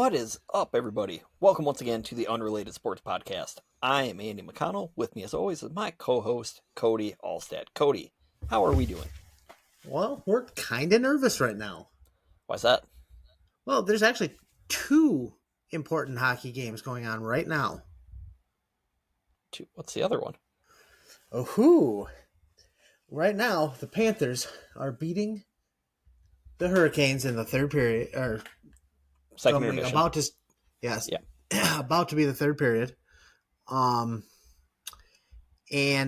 What is up, everybody? Welcome once again to the Unrelated Sports Podcast. I am Andy McConnell. With me, as always, is my co-host, Cody Allstead. Cody, how are we doing? Well, we're kind of nervous right now. Why's that? Well, there's actually two important hockey games going on right now. What's the other one? Oh, right now, the Panthers are beating the Hurricanes in the third period, or Second intermission. about to be the third period. And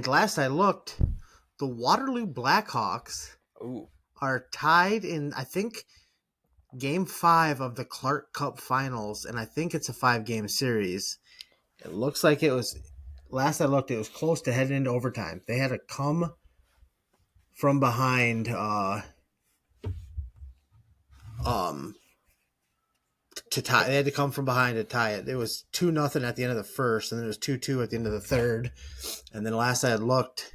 last I looked, the Waterloo Blackhawks are tied in, I think, Game 5 of the Clark Cup Finals, and I think it's a 5-game series. It looks like it was, last I looked, it was close to heading into overtime. They had to come from behind to tie. They had to come from behind to tie it. It was 2-0 at the end of the first, and then it was 2-2 at the end of the third. And then last I had looked,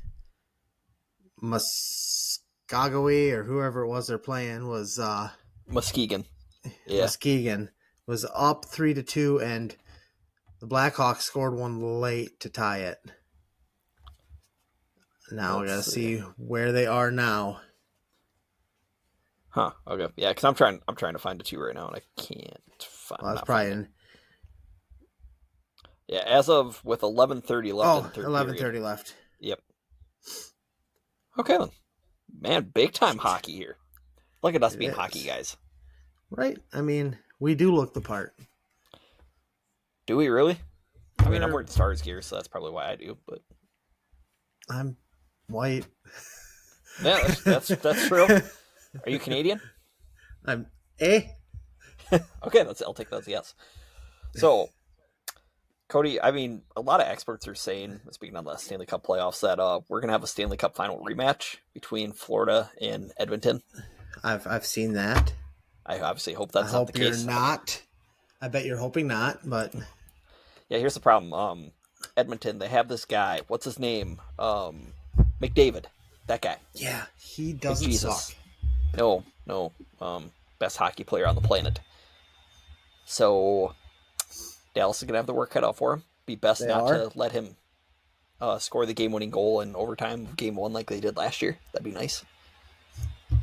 Muskogee or whoever it was they're playing was Muskegon. Yeah. Muskegon was up 3-2, and the Blackhawks scored one late to tie it. Now we gotta see where they are now. Huh. Okay. Yeah, because I'm trying to find the two right now, and I can't find. Well, that's probably in. Yeah, as of with 11:30 left. Oh, 11:30 left. Yep. Okay then, man, big time hockey here. Look at us being hockey guys. Right. I mean, we do look the part. Do we really? I mean, I'm wearing Stars gear, so that's probably why I do. But I'm white. Yeah, that's true. Are you Canadian? I'm Okay, I'll take that as a yes. So, Cody, I mean, a lot of experts are saying, speaking on the Stanley Cup playoffs, that we're gonna have a Stanley Cup Final rematch between Florida and Edmonton. I've seen that. I obviously hope that's not the case. You're not. I bet you're hoping not, but yeah, here's the problem. Edmonton, they have this guy. What's his name? McDavid. That guy. Yeah, he doesn't suck. No. Best hockey player on the planet. So Dallas is gonna have the work cut out for him. Be best to let him score the game-winning goal in overtime of Game 1 like they did last year. That'd be nice.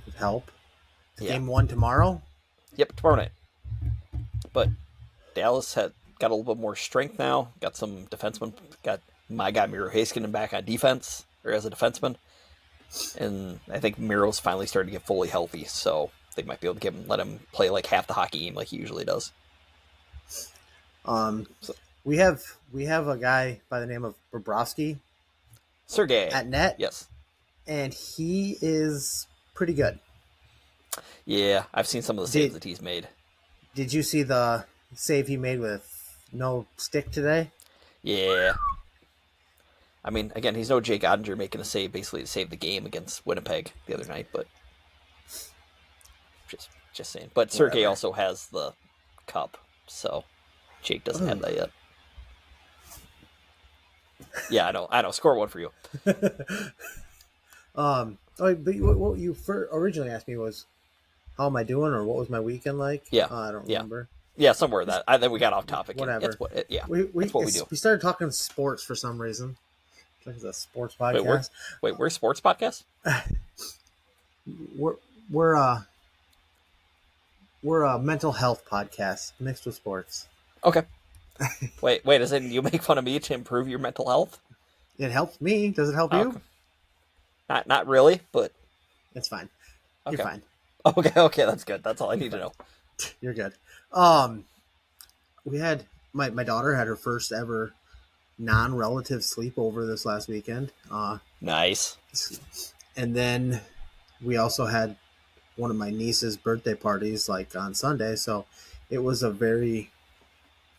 Would help. Game 1 tomorrow? Yep, tomorrow night. But Dallas got a little bit more strength now. Got some defensemen. Got my guy Miro Heiskanen back on defense, or as a defenseman. And I think Miro's finally started to get fully healthy, so they might be able to let him play like half the hockey game like he usually does. We have a guy by the name of Bobrovsky. Sergei. At net. Yes. And he is pretty good. Yeah, I've seen some of the saves that he's made. Did you see the save he made with no stick today? Yeah. I mean, again, he's no Jake Ottinger making a save basically to save the game against Winnipeg the other night, but just saying. But Sergei also has the cup, so Jake doesn't have that yet. Yeah, I know. Score one for you. But what you originally asked me was, how am I doing, or what was my weekend like? Yeah, I don't remember. Yeah, somewhere that. Then we got off topic. Whatever. That's what we do. We started talking sports for some reason. It's a sports podcast. Wait, we're a sports podcast? We're a mental health podcast mixed with sports. Okay. Wait, is it you make fun of me to improve your mental health? It helps me. Does it help you? Not really, but it's fine. Okay. You're fine. Okay, that's good. That's all I need to know. You're good. We had my daughter had her first ever non-relative sleepover this last weekend. Nice. And then we also had one of my niece's birthday parties like on Sunday, so it was a very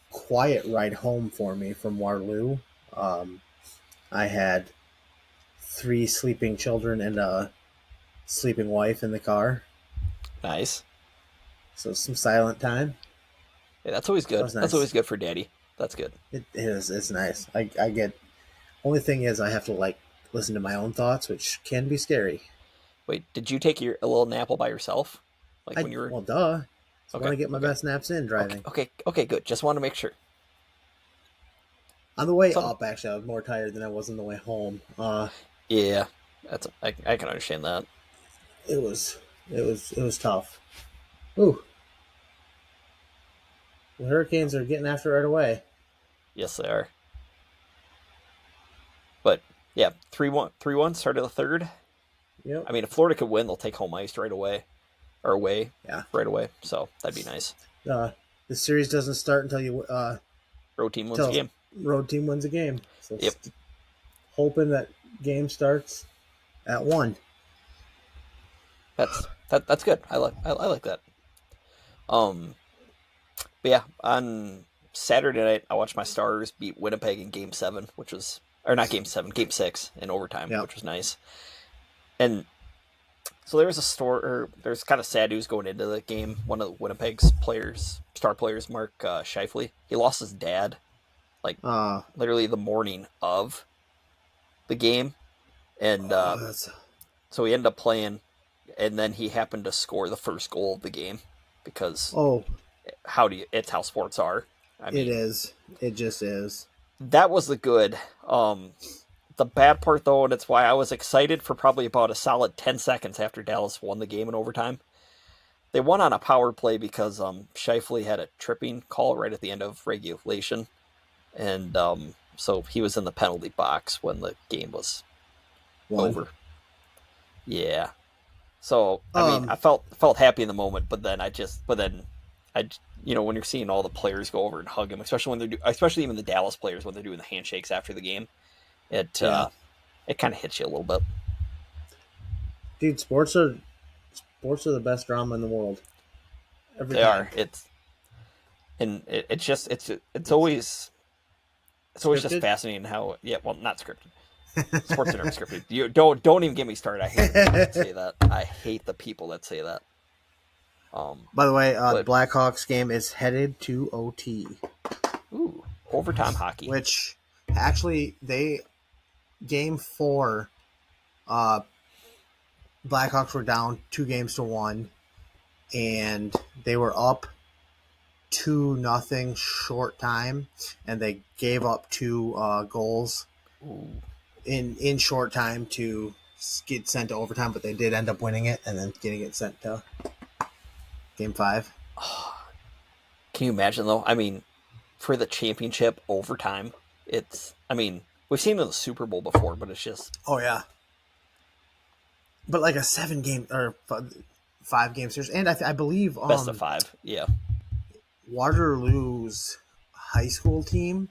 quiet ride home for me from Waterloo. I had 3 sleeping children and a sleeping wife in the car. Nice. So some silent time. Yeah, that's always good. Nice. That's always good for daddy. That's good. It is. It's nice. I get. Only thing is, I have to listen to my own thoughts, which can be scary. Wait, did you take a little nap all by yourself? When you were? Well, duh. Just Okay. want to get my Okay. best naps in driving. Okay. Good. Just want to make sure. On the way So up, actually, I was more tired than I was on the way home. yeah, I can understand that. It was it was tough. Ooh, the Hurricanes are getting after it right away. Yes, they are. But yeah, 3-1, 3-1 start of the third. Yep. I mean, if Florida could win, they'll take home ice right away or away Yeah. right away. So that'd be nice. Uh, the series doesn't start until Road team wins the until game. road team wins a game. So Yep. hoping that game starts at 1. That's good. I like that. Um, but yeah, on Saturday night, I watched my Stars beat Winnipeg in Game 7, which was or not Game 7, Game 6 in overtime, Yep. which was nice. And so there was there's kind of sad news going into the game. One of Winnipeg's star players, Mark Scheifele, he lost his dad like literally the morning of the game, and so he ended up playing, and then he happened to score the first goal of the game because it's how sports are. I mean, it is. It just is. that was the good. The bad part, though, and it's why I was excited for probably about a solid 10 seconds after Dallas won the game in overtime. They won on a power play because Scheifele had a tripping call right at the end of regulation. And so he was in the penalty box when the game was over. Yeah. So, I mean, I felt happy in the moment, but then when you're seeing all the players go over and hug him, especially even the Dallas players when they're doing the handshakes after the game, it kind of hits you a little bit. Dude, sports are the best drama in the world. Every time. It's always just fascinating how not scripted. Sports are never scripted. You don't even get me started. I hate people that say that. I hate the people that say that. By the way, the Blackhawks game is headed to OT. Ooh, overtime hockey. Which actually game 4, Blackhawks were down 2-1, and they were up 2-0 short time, and they gave up 2 goals in short time to get sent to overtime, but they did end up winning it and then getting it sent to game 5. Can you imagine, though? I mean, for the championship overtime, we've seen it in the Super Bowl before, but it's just... Oh, yeah. But like a 7-game or 5-game series. And I believe... Best of 5, yeah. Waterloo's high school team...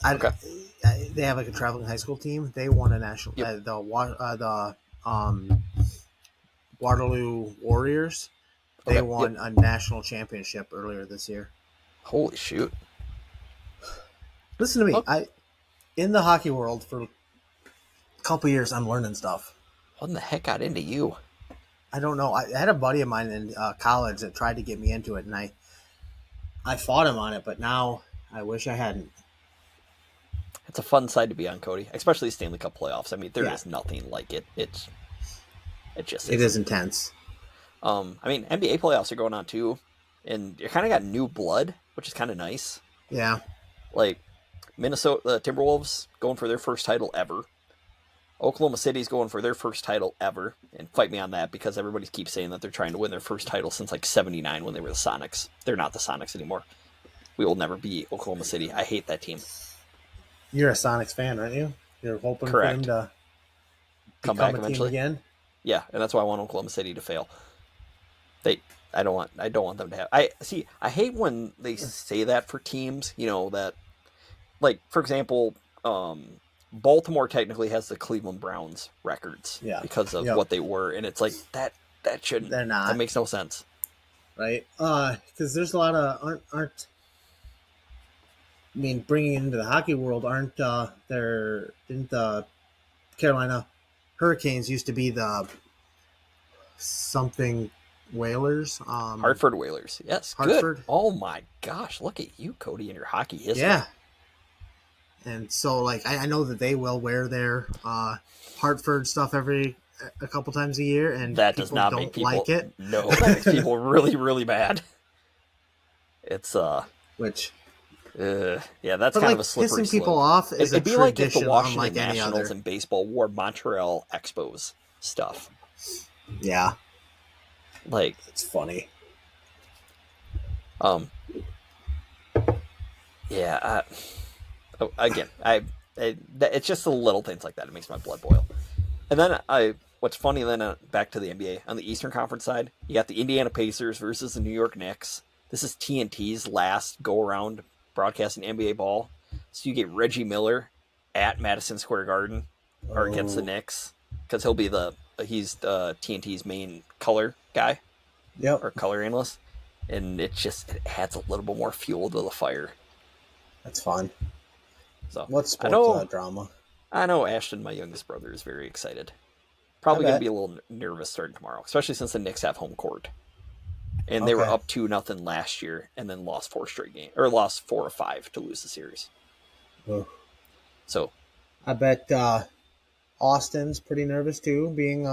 they have like a traveling high school team. They won a national... Yep. The Waterloo Warriors... They won a national championship earlier this year. Holy shoot. Listen to me. In the hockey world for a couple years, I'm learning stuff. What in the heck got into you? I don't know. I had a buddy of mine in college that tried to get me into it, and I fought him on it, but now I wish I hadn't. It's a fun side to be on, Cody, especially Stanley Cup playoffs. I mean, there is nothing like it. It is intense. I mean, NBA playoffs are going on too, and you kind of got new blood, which is kind of nice. Yeah. Like, Minnesota Timberwolves going for their first title ever. Oklahoma City's going for their first title ever. And fight me on that because everybody keeps saying that they're trying to win their first title since like 79 when they were the Sonics. They're not the Sonics anymore. We will never be Oklahoma City. I hate that team. You're a Sonics fan, aren't you? You're hoping Correct. for them to come back eventually again? Yeah, and that's why I want Oklahoma City to fail. I don't want them to have. I hate when they say that for teams, that, like, for example, Baltimore technically has the Cleveland Browns records because of what they were, and it's like that shouldn't. They're not. That makes no sense, right? Because there's a lot of aren't. I mean, bringing it into the hockey world, didn't the Carolina Hurricanes used to be the something Whalers? Hartford Whalers. Yes, Hartford. Good. Oh my gosh, look at you, Cody, and your hockey history. Yeah. And so, like, I know that they will wear their Hartford stuff every a couple times a year, and That does people not don't make people like it. No, that makes people really, really mad. It's Which, yeah, that's but kind like of a slippery pissing people slope. off is a It'd be like if the tradition Washington unlike any Nationals other. in baseball wore Montreal Expos stuff. Yeah, Like, it's funny. yeah. Again, it's just the little things like that. It makes my blood boil. And then what's funny then back to the NBA on the Eastern Conference side, you got the Indiana Pacers versus the New York Knicks. This is TNT's last go around broadcasting NBA ball, so you get Reggie Miller at Madison Square Garden or against the Oh, Knicks because he's TNT's main color guy yep, or color analyst, and it adds a little bit more fuel to the fire. that's fun. So What I sports know drama? I know Ashton, my youngest brother, is very excited. I Probably going to bet. be a little nervous starting tomorrow, especially since the Knicks have home court. And they were Okay. up 2-0 last year and then lost 4 or 5 to lose the series. Ugh. So I bet Austin's pretty nervous too, being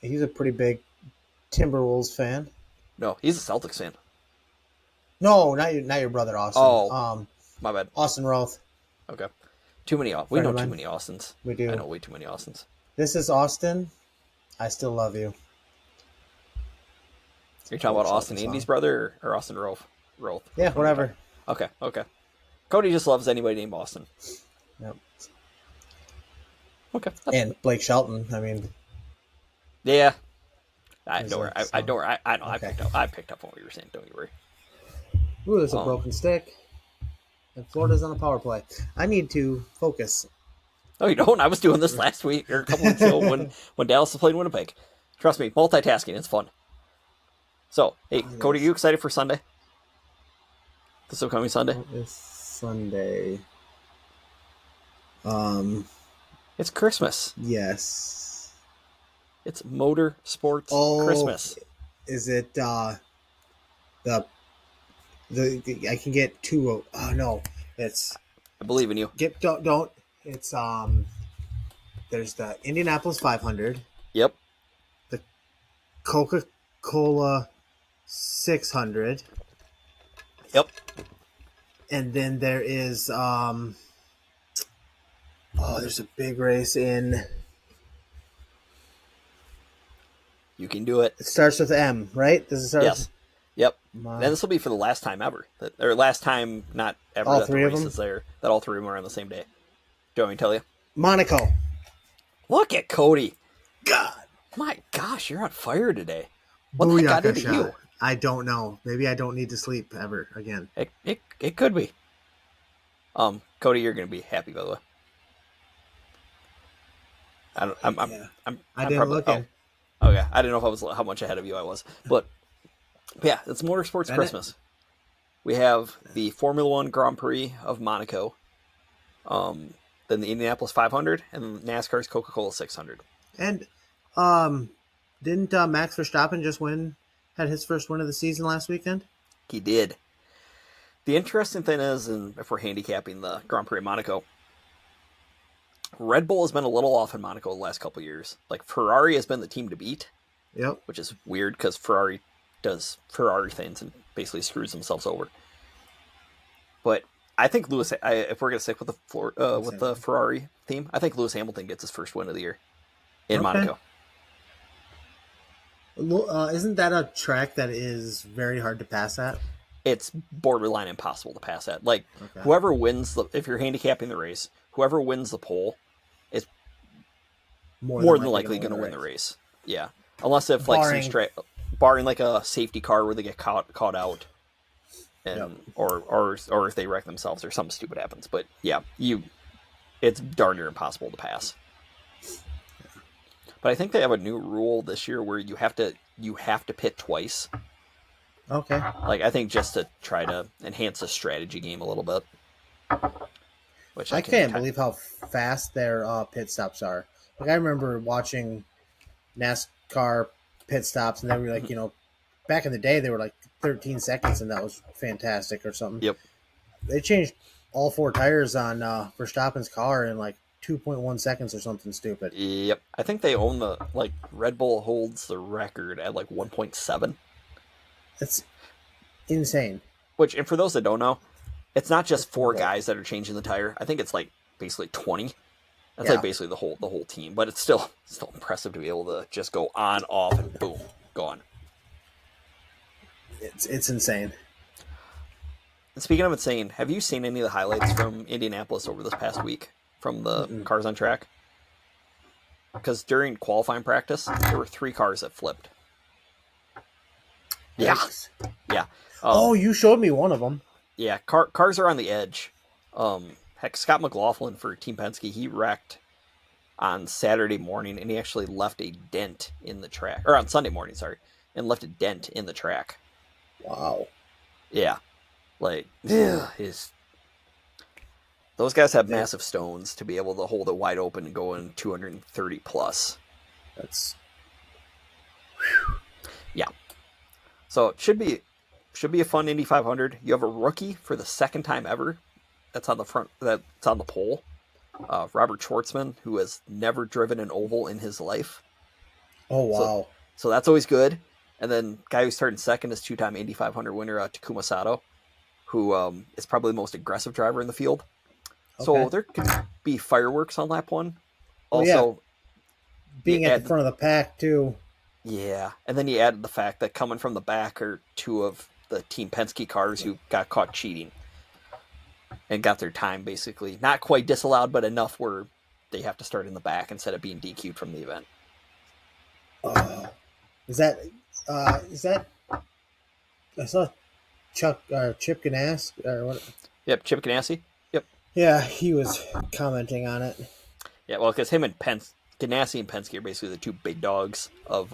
he's a pretty big Timberwolves fan. no, he's a Celtics fan. No, not your brother Austin. Oh, my bad. Austin Roth. Okay, too many. We Friend know of too mine. many Austins. We do. I know way too many Austins. This is Austin. I still love you. You're talking about Austin Song. Indy's brother or Austin Roth? Yeah, whatever. Okay. Cody just loves anybody named Austin. Yep. Okay. And Blake Shelton. I mean, Yeah. I Is know. it? I know. I know. Okay. I picked up on what you were saying. Don't you worry. ooh, there's a broken stick. And Florida's on a power play. I need to focus. No, you don't. I was doing this last week or a couple weeks ago when Dallas was playing Winnipeg. Trust me, multitasking. It's fun. So, hey, Cody, are you excited for Sunday? This upcoming Sunday? This Sunday. It's Christmas. Yes. It's Motor Sports Christmas. Is it the I can get two? Oh no, it's I believe in you. don't. It's There's the Indianapolis 500, Yep. the Coca-Cola 600, Yep. and then there is there's a big race in. You can do it. It starts with M, right? Does it start? Yes. Yep. My- And this will be for the last time ever. Or last time, not ever, All that three the of race them? is there. That all three of them are on the same day. Do you want me to tell you? Monaco. Look at Cody. God. My gosh, you're on fire today. What the heck got into you? I don't know. Maybe I don't need to sleep ever again. It could be. Cody, you're gonna be happy by the way. I didn't look in. Okay, I didn't know if I was how much ahead of you I was, but yeah, it's Motorsports Bennett? Christmas. We have the Formula One Grand Prix of Monaco, then the Indianapolis 500, and NASCAR's Coca-Cola 600. And didn't Max Verstappen just had his first win of the season last weekend? He did. The interesting thing is, and if we're handicapping the Grand Prix of Monaco, Red Bull has been a little off in Monaco the last couple of years. Like, Ferrari has been the team to beat, Yep. which is weird because Ferrari does Ferrari things and basically screws themselves over. But I think if we're going to stick with the Ferrari theme, I think Lewis Hamilton gets his first win of the year in Monaco. Isn't that a track that is very hard to pass at? It's borderline impossible to pass at. Like, Okay. whoever wins if you're handicapping the race, whoever wins the pole is more than likely going to win the race. Yeah, unless if barring like a safety car where they get caught out, and or if they wreck themselves or something stupid happens. But yeah, it's darn near impossible to pass. But I think they have a new rule this year where you have to pit twice. Okay. Like, I think just to try to enhance the strategy game a little bit. Which I can't believe how fast their pit stops are. Like, I remember watching NASCAR pit stops, and they were like, back in the day, they were like 13 seconds, and that was fantastic or something. Yep. They changed all four tires on Verstappen's car in like 2.1 seconds or something stupid. Yep. I think they own Red Bull holds the record at 1.7. It's insane. Which, and for those that don't know, it's not just It's four brutal. guys that are changing the tire. I think it's basically 20. That's Yeah. basically the whole team. But it's still impressive to be able to just go on, off, and boom, gone. It's insane. And speaking of insane, have you seen any of the highlights from Indianapolis over this past week from the cars on track? Because during qualifying practice, there were 3 cars that flipped. Yikes. Yeah. You showed me one of them. Yeah, cars are on the edge. Heck, Scott McLaughlin for Team Penske, he wrecked on Saturday morning, and he actually left a dent in the track. Or on Sunday morning, sorry. And left a dent in the track. Wow. Yeah. Those guys have massive stones to be able to hold it wide open and go in 230 plus. That's... Yeah. So it should be a fun Indy 500. You have a rookie for the second time ever that's on the pole. Robert Schwartzman, who has never driven an oval in his life. Oh, wow. So that's always good. And then guy who started second is 2-time Indy 500 winner Takuma Sato, who is probably the most aggressive driver in the field. Okay. So there could be fireworks on lap 1. Also, being at the front of the pack, too. Yeah, and then you added the fact that coming from the back are 2 of the Team Penske cars who got caught cheating and got their time basically not quite disallowed, but enough where they have to start in the back instead of being DQ'd from the event. Is that I saw Chip Ganassi or what? Yep, Chip Ganassi. Yep. Yeah, he was commenting on it. Yeah, well, because him and Ganassi and Penske are basically the 2 big dogs of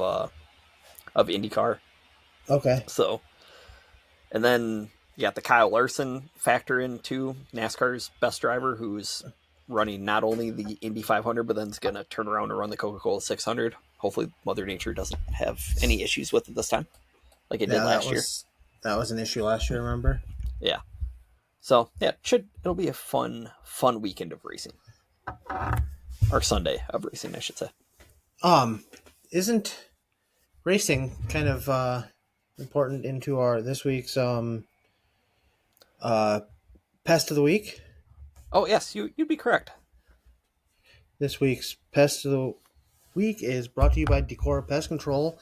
IndyCar. Okay. So, and then you got the Kyle Larson factor into NASCAR's best driver, who's running not only the Indy 500, but then is going to turn around and run the Coca-Cola 600. Hopefully, Mother Nature doesn't have any issues with it this time, like it did last year. That was an issue last year, remember? Yeah. So yeah, it'll be a fun weekend of racing, or Sunday of racing, I should say. Isn't racing kind of important into our this week's Pest of the Week? Oh yes, you'd be correct. This week's Pest of the Week is brought to you by Decora Pest Control,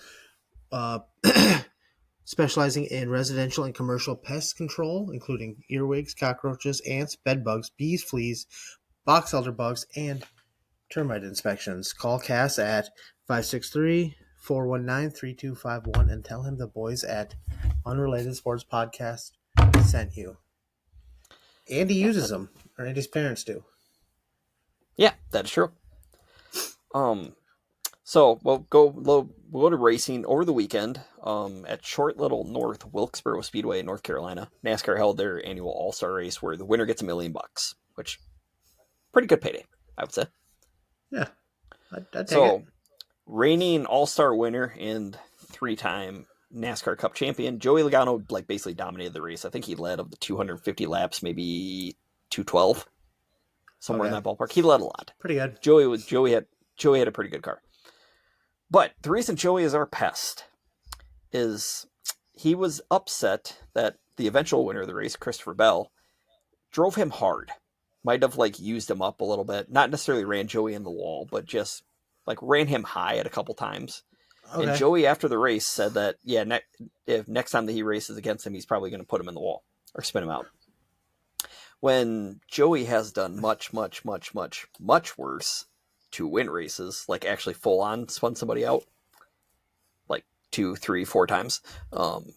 specializing in residential and commercial pest control, including earwigs, cockroaches, ants, bedbugs, bees, fleas, box elder bugs, and termite inspections. Call Cass at 563-419-3251 and tell him the boys at Unrelated Sports Podcast sent you. Andy uses them, or Andy's parents do. Yeah, that's true. So we'll go to racing over the weekend. At Short Little North Wilkesboro Speedway in North Carolina, NASCAR held their annual All-Star race where the winner gets $1 million, which pretty good payday, I would say. Yeah, I'd take it. Reigning All-Star winner and 3-time NASCAR Cup champion Joey Logano basically dominated the race. I think he led of the 250 laps, maybe 212, somewhere in that ballpark. He led a lot. Pretty good. Joey had a pretty good car. But the reason Joey is our pest is he was upset that the eventual winner of the race, Christopher Bell, drove him hard. Might have used him up a little bit. Not necessarily ran Joey in the wall, but just ran him high at a couple times. Okay. And Joey, after the race, said that, if next time that he races against him, he's probably going to put him in the wall or spin him out. When Joey has done much, much, much, much, much worse to win races, actually full on spun somebody out 2, 3, 4 times. Awesome.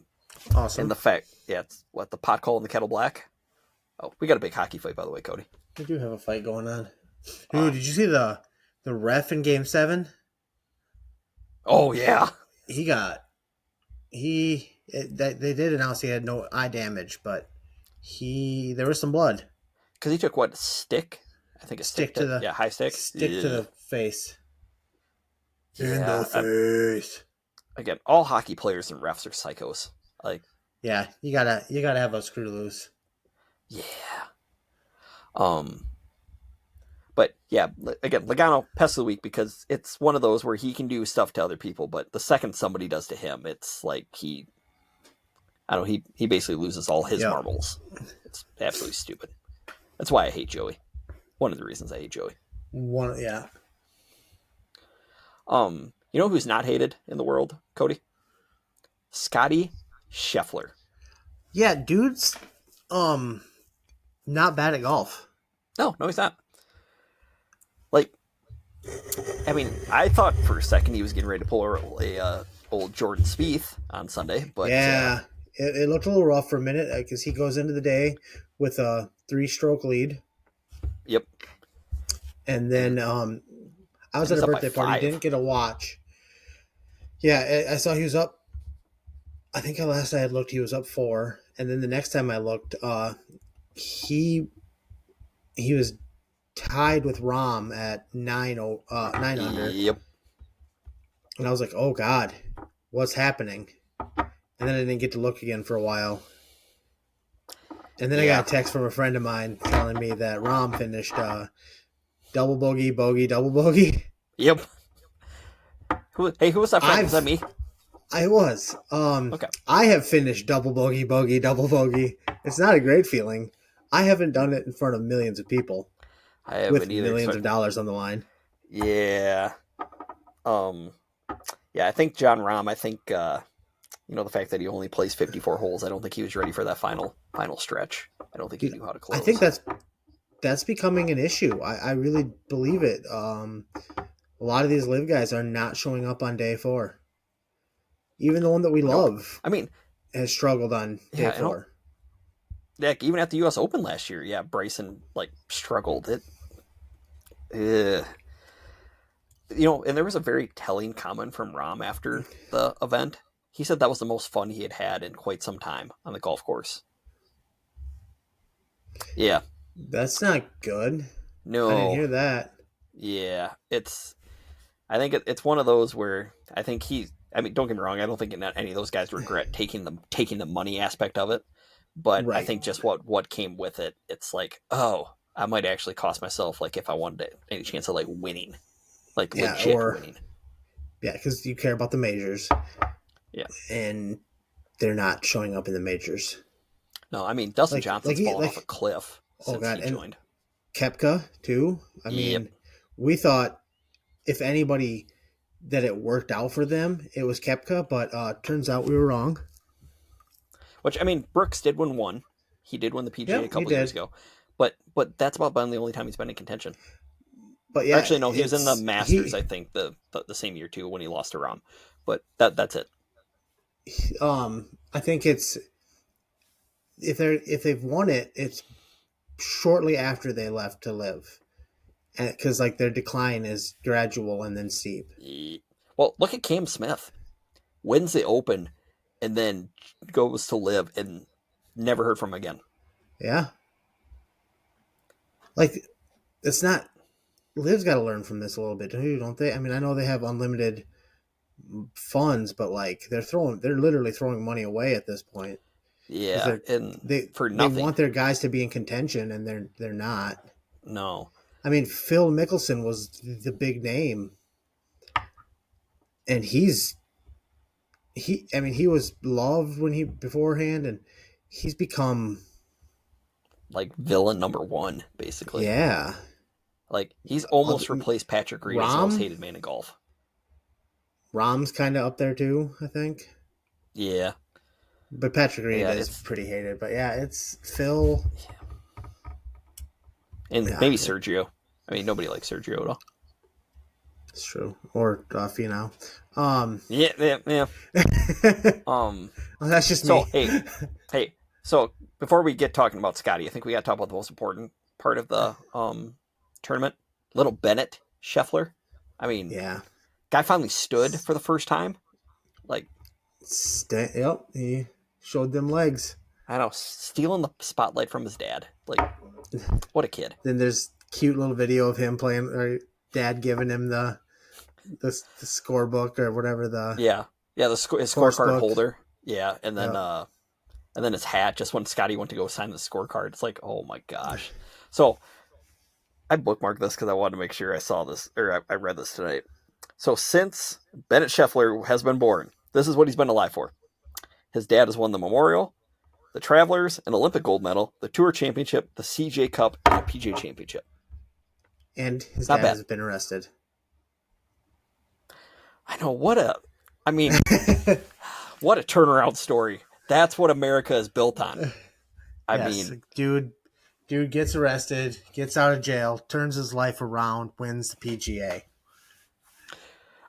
And the fact, it's the pot call and the kettle black. Oh, we got a big hockey fight, by the way, Cody. We do have a fight going on. Dude, did you see the ref in Game 7? Oh yeah. They did announce he had no eye damage, but there was some blood. Because he took a stick? I think a stick to the high stick. Stick to the face. In the face. Again, all hockey players and refs are psychos. Yeah, you gotta have a screw loose. Yeah. But yeah, again, Logano, Pest of the Week, because it's one of those where he can do stuff to other people, but the second somebody does to him, it's like I don't know, he basically loses all his Yep. marbles. It's absolutely stupid. That's why I hate Joey. One of the reasons I hate Joey. Yeah. You know who's not hated in the world, Cody? Scottie Scheffler. Yeah, dude's not bad at golf. No, he's not. Like, I mean, I thought for a second he was getting ready to pull a old Jordan Spieth on Sunday, but yeah, it looked a little rough for a minute because he goes into the day with a 3-stroke lead. Yep. And then I was at a birthday party, didn't get a watch. Yeah, I saw he was up. I think last I had looked, he was up 4, and then the next time I looked, he was tied with Rahm at 9 under. Yep. And I was like, oh God, what's happening? And then I didn't get to look again for a while. And then I got a text from a friend of mine telling me that Rahm finished double bogey, bogey, double bogey. Yep. Who was that friend? Was that me? I was. Okay. I have finished double bogey, bogey, double bogey. It's not a great feeling. I haven't done it in front of millions of people. I haven't with either. Millions of dollars on the line. Yeah. Yeah, I think John Rahm, the fact that he only plays 54 holes, I don't think he was ready for that final stretch. I don't think he knew how to close. I think that's becoming an issue. I really believe it. A lot of these live guys are not showing up on day 4. Even the one that we love, has struggled on day 4. Yeah, even at the U.S. Open last year, Bryson struggled. And there was a very telling comment from Rahm after the event. He said that was the most fun he had in quite some time on the golf course. Yeah, that's not good. No, I didn't hear that. Yeah, I think it's one of those where I think don't get me wrong, I don't think any of those guys regret taking the money aspect of it, but right. I think just what came with it, it's like, oh, I might actually cost myself if I wanted any chance of winning, legit winning. Yeah, because you care about the majors. Yeah, and they're not showing up in the majors. No, Dustin Johnson's fallen off a cliff since he joined. Koepka too. We thought if anybody that it worked out for them, it was Koepka, but turns out we were wrong. Which Brooks did win one. He did win the PGA a couple years ago, but that's about been the only time he's been in contention. But yeah, actually, no, he was in the Masters. I think the same year too when he lost to Rahm. But that's it. I think it's if they've won it, it's shortly after they left to live, because their decline is gradual and then steep. Well, look at Cam Smith, wins the Open, and then goes to live and never heard from him again. Yeah, it's not. Liv's got to learn from this a little bit, don't they? I know they have unlimited funds, but they're literally throwing money away at this point. Yeah, for nothing. They want their guys to be in contention, and they're not. No, Phil Mickelson was the big name, and he was loved beforehand, and he's become villain number 1, basically. Yeah, he's almost replaced Patrick Reed as the most hated man in golf. Rahm's kind of up there too, I think. Yeah. But Patrick Reed is pretty hated. But yeah, it's Phil. And maybe Sergio. Nobody likes Sergio at all. It's true. Or Finau. Yeah. Well, that's just me. Hey. So before we get talking about Scottie, I think we got to talk about the most important part of the tournament. Little Bennett Scheffler. Yeah. Guy finally stood for the first time. Yep, he showed them legs. I know, stealing the spotlight from his dad. What a kid. Then there's cute little video of him playing, or dad giving him the scorebook or whatever the his scorecard holder. Yeah, and then his hat. Just when Scottie went to go sign the scorecard, it's oh my gosh. So I bookmarked this because I wanted to make sure I saw this, or I read this tonight. So since Bennett Scheffler has been born, this is what he's been alive for. His dad has won the Memorial, the Travelers, an Olympic gold medal, the Tour Championship, the CJ Cup, and the PGA Championship. And his Not dad bad. has been arrested. I know, what a turnaround story. That's what America is built on. I mean, dude gets arrested, gets out of jail, turns his life around, wins the PGA.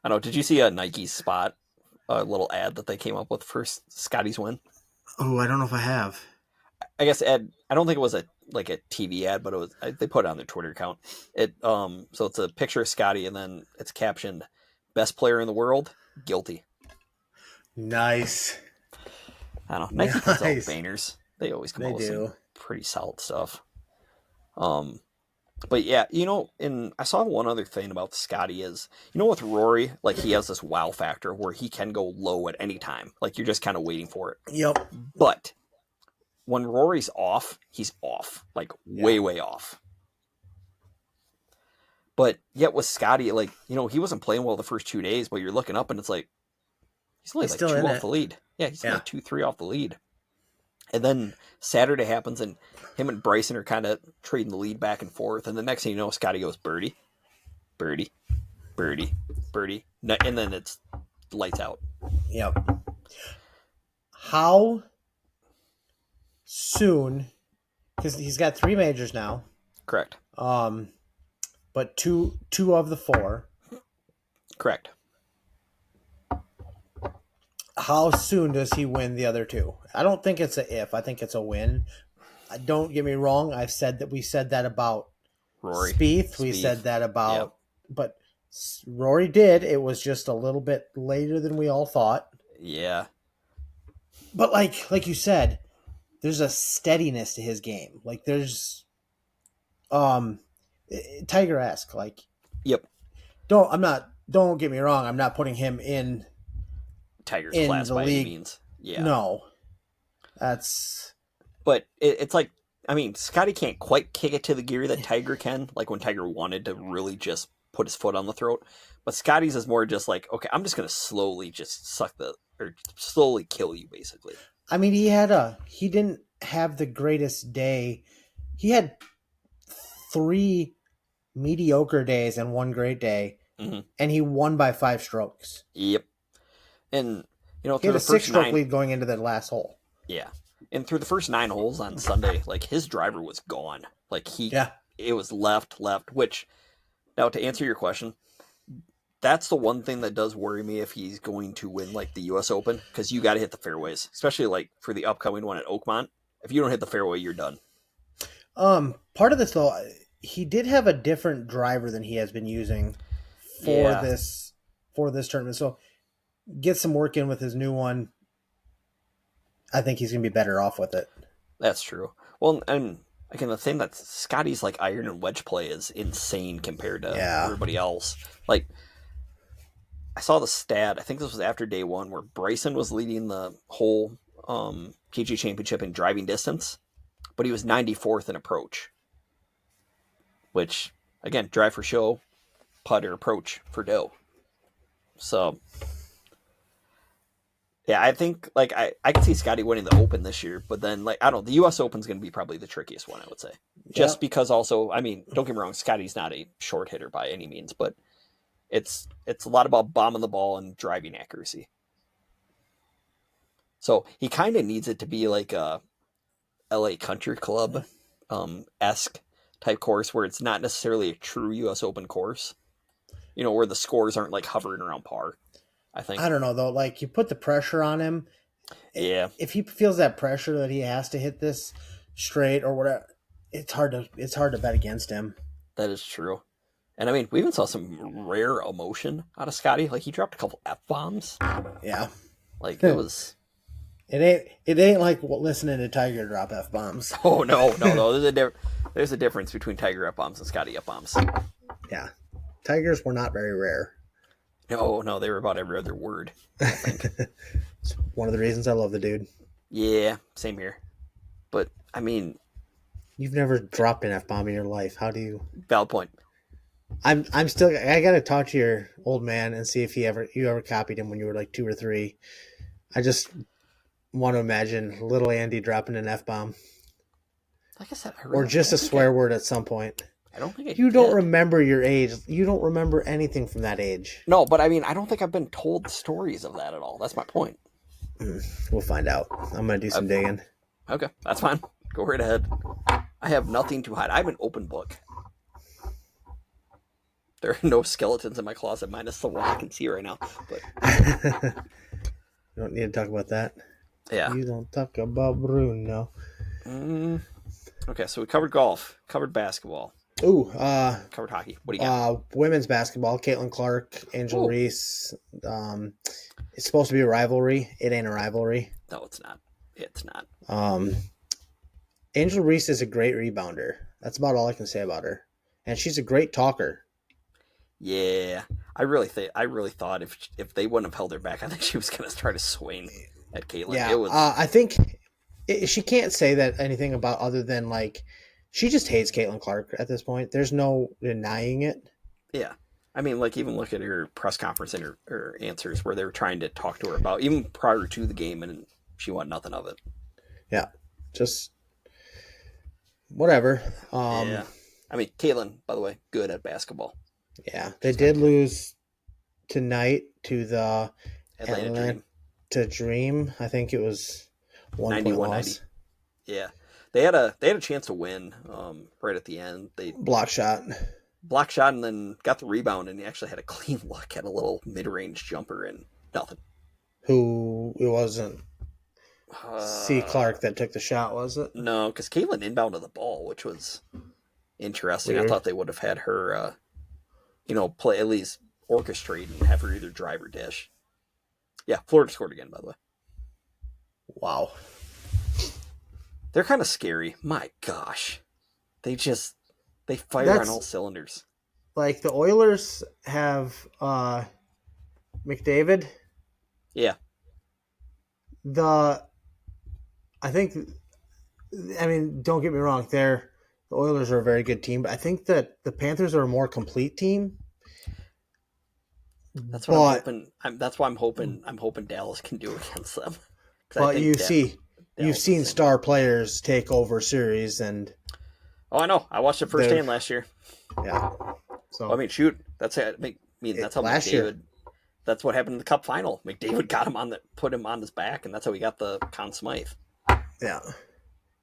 I know. Did you see a Nike spot, a little ad that they came up with for Scottie's win? Oh, I don't know if I have. I guess ad. I don't think it was a TV ad, but it was. They put it on their Twitter account. So it's a picture of Scottie, and then it's captioned, "Best player in the world, guilty." Nice. I don't know. Nike puts out banners. They always come out with some pretty solid stuff. But yeah, and I saw one other thing about Scottie is, with Rory, like he has this wow factor where he can go low at any time. Like you're just kind of waiting for it. Yep. But when Rory's off, he's off. Like way, way off. But yet with Scottie, like, he wasn't playing well the first 2 days, but you're looking up and it's like, he's only like 2 off the lead. Yeah, he's like 2-3 off the lead. And then Saturday happens, and him and Bryson are kind of trading the lead back and forth. And the next thing you know, Scottie goes birdie, birdie, birdie, birdie. And then it's lights out. Yep. How soon, because he's got 3 majors now. Correct. But two of the 4. Correct. How soon does he win the other 2? I don't think it's a if. I think it's a win. Don't get me wrong. We said that about Rory. Spieth. We said that about, but Rory did. It was just a little bit later than we all thought. Yeah. But like you said, there's a steadiness to his game. Like there's, Tiger-esque. Like, yep. Don't get me wrong. I'm not putting him in Tiger's class by any means. Yeah. No. But it's like, I mean, Scottie can't quite kick it to the gear that Tiger can, like when Tiger wanted to really just put his foot on the throat. But Scottie's is more just like, okay, I'm just going to slowly just slowly kill you, basically. I mean, he didn't have the greatest day. He had 3 mediocre days and 1 great day, and he won by 5 strokes. Yep. And, he had a 6-stroke lead going into the last hole. Yeah. And through the first 9 holes on Sunday, like his driver was gone. Like it was left, which, now to answer your question, that's the one thing that does worry me if he's going to win like the US Open, because you got to hit the fairways, especially like for the upcoming one at Oakmont. If you don't hit the fairway, you're done. Part of this though, he did have a different driver than he has been using for this tournament. So get some work in with his new one. I think he's going to be better off with it. That's true. Well, and again, the thing that Scottie's like iron and wedge play is insane compared to everybody else. Like, I saw the stat, I think this was after day 1, where Bryson was leading the whole PGA Championship in driving distance, but he was 94th in approach. Which, again, drive for show, putter, approach for dough. So, yeah, I think, like, I can see Scottie winning the Open this year, but then, like, I don't know, the U.S. Open's going to be probably the trickiest one, I would say. Just because also, I mean, don't get me wrong, Scottie's not a short hitter by any means, but it's a lot about bombing the ball and driving accuracy. So he kind of needs it to be like a LA Country Club esque type course where it's not necessarily a true U.S. Open course, where the scores aren't like hovering around par. I think. I don't know though. Like you put the pressure on him. Yeah. If he feels that pressure that he has to hit this straight or whatever, it's hard to bet against him. That is true. And I mean, we even saw some rare emotion out of Scottie. Like he dropped a couple F-bombs. Yeah. Like it was. It ain't like listening to Tiger drop F-bombs. Oh no. There's a difference between Tiger F-bombs and Scottie F-bombs. Yeah. Tigers were not very rare. No, they were about every other word, I think. It's one of the reasons I love the dude. Yeah, same here. But, I mean... You've never dropped an F-bomb in your life. How do you... Valid point. I'm still. I gotta talk to your old man and see if you ever copied him when you were like 2 or 3. I just want to imagine little Andy dropping an F-bomb. Like I said, Or just a swear word at some point. I don't think you don't remember your age. You don't remember anything from that age. No, but I mean, I don't think I've been told stories of that at all. That's my point. We'll find out. I'm going to do some digging. Okay, that's fine. Go right ahead. I have nothing to hide. I'm an open book. There are no skeletons in my closet, minus the one I can see right now. But you don't need to talk about that. Yeah. You don't talk about Bruno. Okay, so we covered golf, covered basketball. Ooh, covered hockey. What do you got? Women's basketball, Caitlin Clark, Angel Reese. It's supposed to be a rivalry. It ain't a rivalry. No, it's not. It's not. Angel Reese is a great rebounder. That's about all I can say about her. And she's a great talker. Yeah. I really thought if they wouldn't have held her back, I think she was going to try to swing at Caitlin. Yeah, I think she can't say that anything about other than like she just hates Caitlin Clark at this point. There's no denying it. Yeah. I mean, like, even look at her press conference and her answers where they were trying to talk to her about, even prior to the game, and she wanted nothing of it. Yeah. Just whatever. Yeah. I mean, Caitlin, by the way, good at basketball. Yeah. They did lose tonight to the Atlanta Dream. I think it was 1-point loss. Yeah. They had a chance to win right at the end. They block shot and then got the rebound, and he actually had a clean look at a little mid-range jumper and nothing. Who it wasn't C. Clark that took the shot, was it? No, because Caitlin inbounded the ball, which was interesting. Weird. I thought they would have had her, play, at least orchestrate and have her either drive or dish. Yeah, Florida scored again, by the way. Wow. They're kind of scary. My gosh. They fire on all cylinders. Like the Oilers have McDavid. Yeah. Don't get me wrong, the Oilers are a very good team, but I think that the Panthers are a more complete team. That's what I'm hoping. That's why I'm hoping Dallas can do against them. But you've seen star players take over series, and I know. I watched it firsthand last year. Yeah. So I mean, shoot, that's how last McDavid. Year. That's what happened in the Cup Final. McDavid got him put him on his back, and that's how he got the Conn Smythe. Yeah.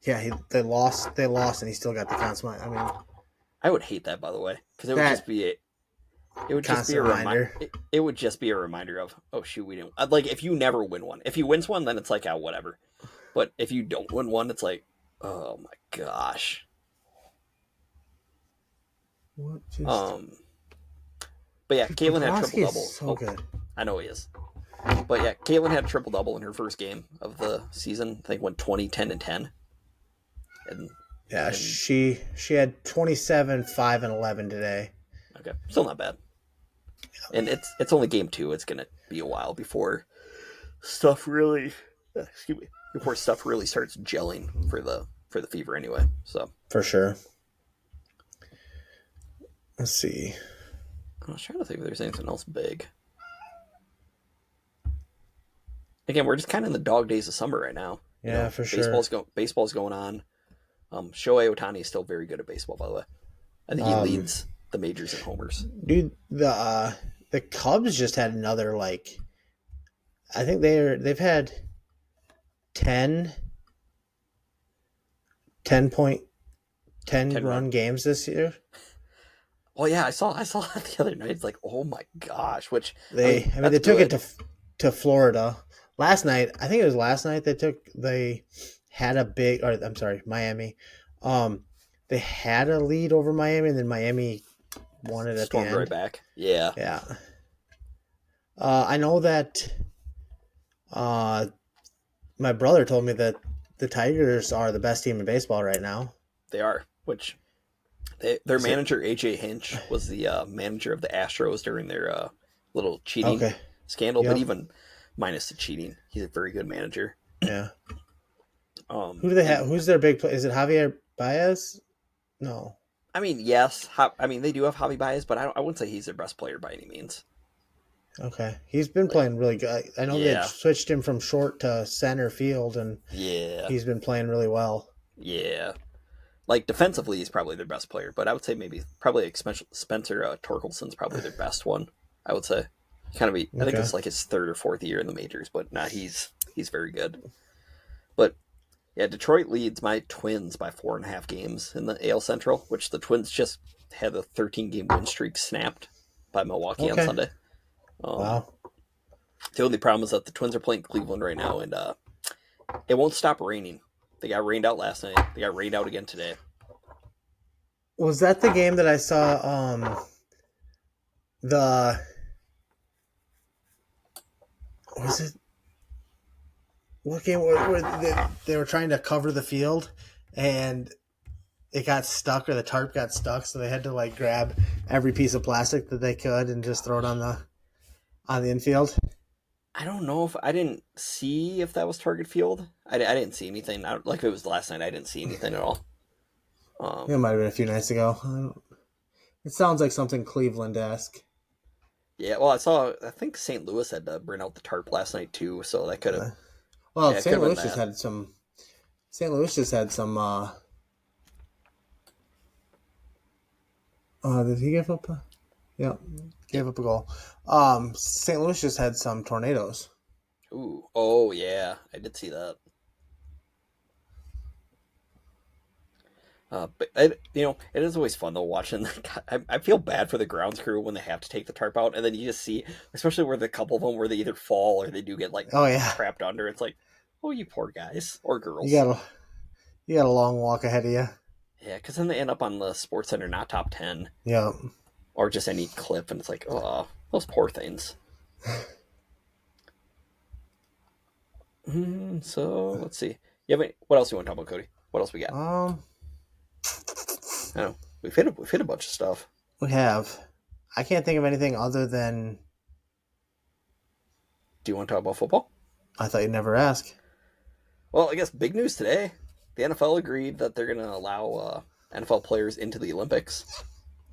Yeah, they lost, and he still got the Conn Smythe. I mean, I would hate that, by the way, because it would just be a reminder. It would just be a reminder of, oh shoot, we didn't. Like, if you never win one. If he wins one, then it's like, oh, whatever. But if you don't win one, it's like, oh my gosh. What But yeah, Caitlin had a triple-double. So good. I know he is. But yeah, Caitlin had a triple-double in her first game of the season. I think went 20, 10, and 10. And she had 27, 5, and 11 today. Okay, still not bad. And it's only game 2. It's gonna be a while before stuff really starts gelling for the Fever anyway. So for sure. Let's see. I was trying to think if there's anything else big. Again, we're just kind of in the dog days of summer right now. Yeah, for sure. Baseball's going on. Shohei Ohtani is still very good at baseball, by the way. I think he leads the majors in homers. Dude, the Cubs just had another, I think they've had 10 run games this year. Well, yeah, I saw that the other night. It's like, oh my gosh! Which they took it to Florida last night. I think it was last night they had a big. Or I'm sorry, Miami. They had a lead over Miami, and then Miami won it at the end. Right back. Yeah. Yeah. I know that. My brother told me that the Tigers are the best team in baseball right now. They are, which. Their manager, AJ Hinch, was the manager of the Astros during their little cheating scandal. Yep. But even minus the cheating, he's a very good manager. Yeah. Who do they have? Who's their big player? Is it Javier Baez? No. I mean, yes. I mean, they do have Javi Baez, but I wouldn't say he's their best player by any means. Okay, he's been Like, playing really good. I know they yeah, switched him from short to center field, and yeah, he's been playing really well. yeah. Like defensively, he's probably their best player, but I would say maybe probably like Spencer Torkelson's probably their best one. I would say, I think Okay. it's like his third or fourth year in the majors, but nah, he's very good. But yeah, Detroit leads my Twins by 4.5 games in the AL Central, which the Twins just had a 13 game win streak snapped by Milwaukee on Okay. Sunday. Um, Wow. the only problem is that the Twins are playing Cleveland right now, and it won't stop raining. They got rained out last night. They got rained out again today. Was that the game that I saw? The was it what game where they were trying to cover the field, and it got stuck, or the tarp got stuck, so they had to like grab every piece of plastic that they could and just throw it on the infield. I don't know if I didn't see if that was target field. I didn't see anything. Like if it was last night, I didn't see anything at all. It Um, might have been a few nights ago. It sounds like something Cleveland esque. yeah, well, I think St. Louis had to bring out the tarp last night too, so that could have. Well, Yeah, it could St. have been Louis just that. had some. St. Louis just had some. Did he give up? Yeah, Yeah. gave up a goal. St. Louis just had some tornadoes. Ooh. Oh yeah, I did see that. But it is always fun though watching. I feel bad for the grounds crew when they have to take the tarp out, and then you just see, especially where the couple of them where they either fall or they do get like Oh yeah, trapped under. It's like, oh, you poor guys or you girls. got a you got a long walk ahead of you. Yeah, because then they end up on the Sports Center not top 10 Yeah. or just any clip, and it's like, oh, those poor things. So let's see. What else do you want to talk about, Cody? What else we got? Um, I don't know. We've hit a bunch of stuff. we have. I can't think of anything other than Do you want to talk about football? I thought you'd never ask. Well, I guess big news today. The NFL agreed that they're going to allow NFL players into the Olympics.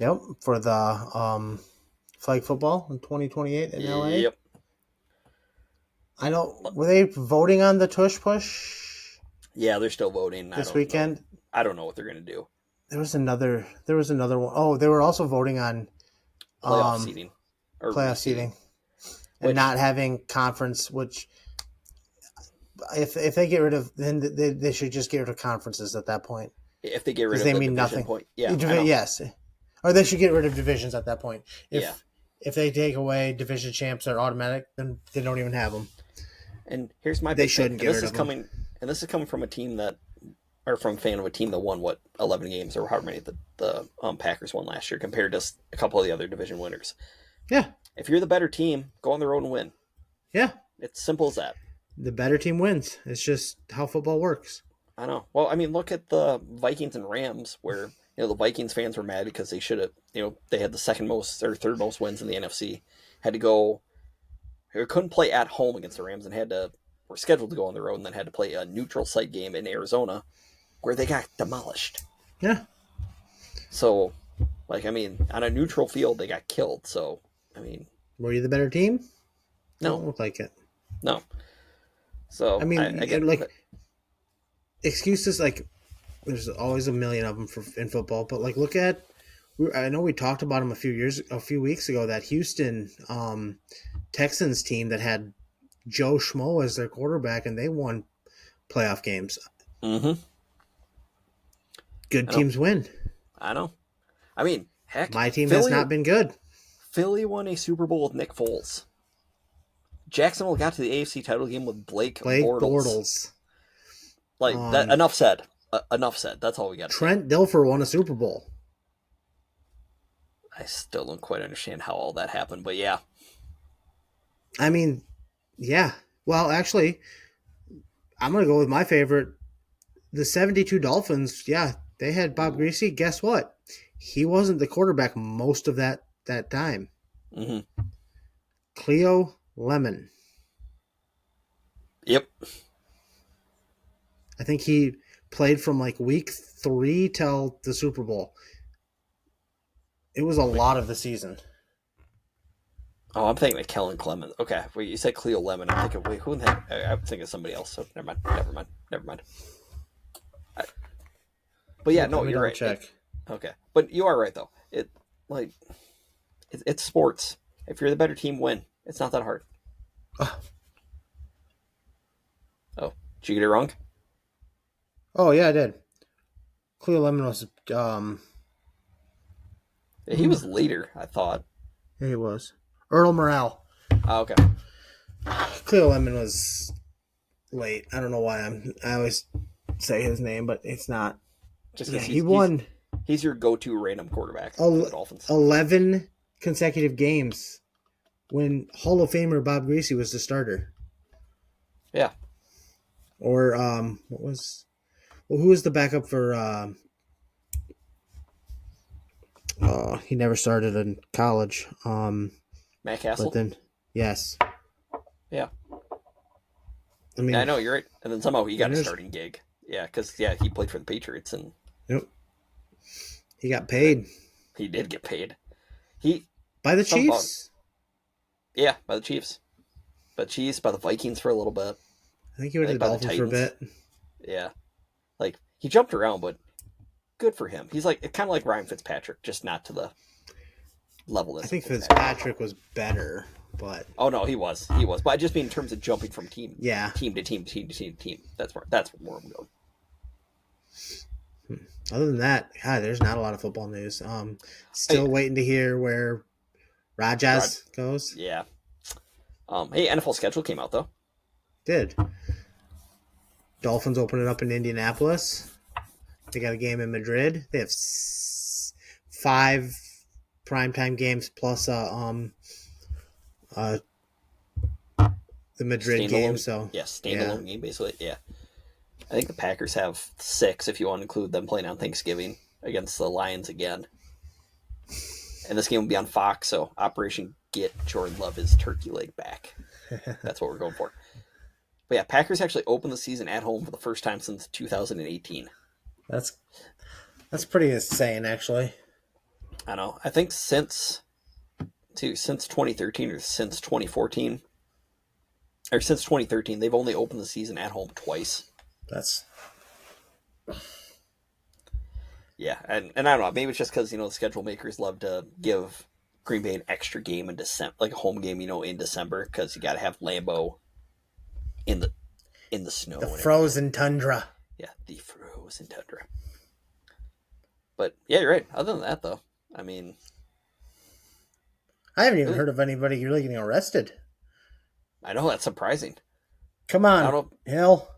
Yep, for the flag football in 2028 in LA. Yep. I know. Were they voting on the tush push Yeah, they're still voting. I this don't know. weekend? I don't know what they're going to do. There was another. There was another one. Oh, they were also voting on Playoff um seating or playoff reseeding, seating and which not having conference. Which if they get rid of, then they should just get rid of conferences at that point if they get rid because of they the mean division nothing. point, yeah, I know. Yes, or they should get rid of divisions at that point. Yeah, If they take away division champs are automatic, then they don't even have them. and here's my They big thing, shouldn't get rid of them. and this is coming from a team that, or from a fan of a team that won 11 games or however many the Packers won last year compared to a couple of the other division winners. Yeah, If you're the better team, go on the road and win. yeah. It's simple as that. The better team wins. It's just how football works. I know. Well, I mean, look at the Vikings and Rams, where the Vikings fans were mad because they should have, they had the second most or third most wins in the NFC, had to go, or couldn't play at home against the Rams, and were scheduled to go on the road, and then had to play a neutral site game in Arizona, where they got demolished. Yeah. So, like, I mean, on a neutral field, they got killed. So, I mean, Were you the better team? no, Don't look like it. no. So I mean, I get like excuses. Like there's always a million of them in football, but like look at. I know we talked about them a few weeks ago. That Houston Texans team that had Joe Schmo as their quarterback, and they won playoff games. Mm-hmm. Good I know. teams win. I know. I mean, heck, My team has not been good. Philly won a Super Bowl with Nick Foles. Jacksonville got to the AFC title game with Blake Bortles. Like that. Enough said. Enough said. That's all we got. Trent Dilfer won a Super Bowl. I still don't quite understand how all that happened, but yeah. I mean, yeah. Well, actually, I'm going to go with my favorite. The 72 Dolphins, yeah, they had Bob Greasy. Guess what? He wasn't the quarterback most of that time. Mm-hmm. Cleo Lemon. Yep. I think he played from like week 3 till the Super Bowl. It was a lot of the season. Oh, I'm thinking of Kellen Clemens. Okay, wait, you said Cleo Lemon. I'm thinking, wait, who in the heck? I'm thinking of somebody else. So never mind. I, but yeah, Let no, me you're double right. check. Okay, but you are right though. Like it's sports. If you're the better team, win. It's not that hard. Oh, did you get it wrong? Oh yeah, I did. Cleo Lemon was Yeah, he was later, I thought. yeah, he was. Earl Morale. Oh, okay. Cleo Lemon was late. I don't know why I always say his name, but it's not. Just Yeah, because he won he's your go-to random quarterback for the Dolphins. 11 consecutive games when Hall of Famer Bob Greasy was the starter. Yeah. Or who was the backup for he never started in college. Matt Castle? But then yes. Yeah. I mean, yeah, I know, you're right. And then somehow he got a there's- starting gig. Yeah, because he played for the Patriots and Yep. He got paid he did get paid. by the Something about- Chiefs. Yeah, by the Chiefs. By the Chiefs, by the Vikings for a little bit. I think he went to the by the Dolphins for a bit. Titans. Yeah. Like, he jumped around, but good for him. He's like kind of like Ryan Fitzpatrick, just not to the level. I think Fitzpatrick was better, but Oh no, he was. But I just mean in terms of jumping from team yeah. to team. That's where I'm going. Other than that, God, there's not a lot of football news. Still waiting to hear where Rajas goes. Yeah. Hey, NFL schedule came out though. Did Dolphins open it up in Indianapolis? They got a game in Madrid. They have 5 primetime games plus the Madrid game. So standalone game basically. Yeah. I think the Packers have 6 if you want to include them playing on Thanksgiving against the Lions again. And this game will be on Fox, so Operation Get Jordan Love his turkey leg back. That's what we're going for. But yeah, Packers actually opened the season at home for the first time since 2018. That's pretty insane, actually. I know. I think since 2013 or since 2014 or since 2013, they've only opened the season at home twice. Yeah, and I don't know. Maybe it's just because the schedule makers love to give Green Bay an extra game in December, like a home game, in December, because you got to have Lambeau in the snow, the frozen tundra. Yeah, the frozen tundra. But yeah, you're right. Other than that, though, I mean, I haven't even heard of anybody really getting arrested. I know that's surprising. Come on, Hill.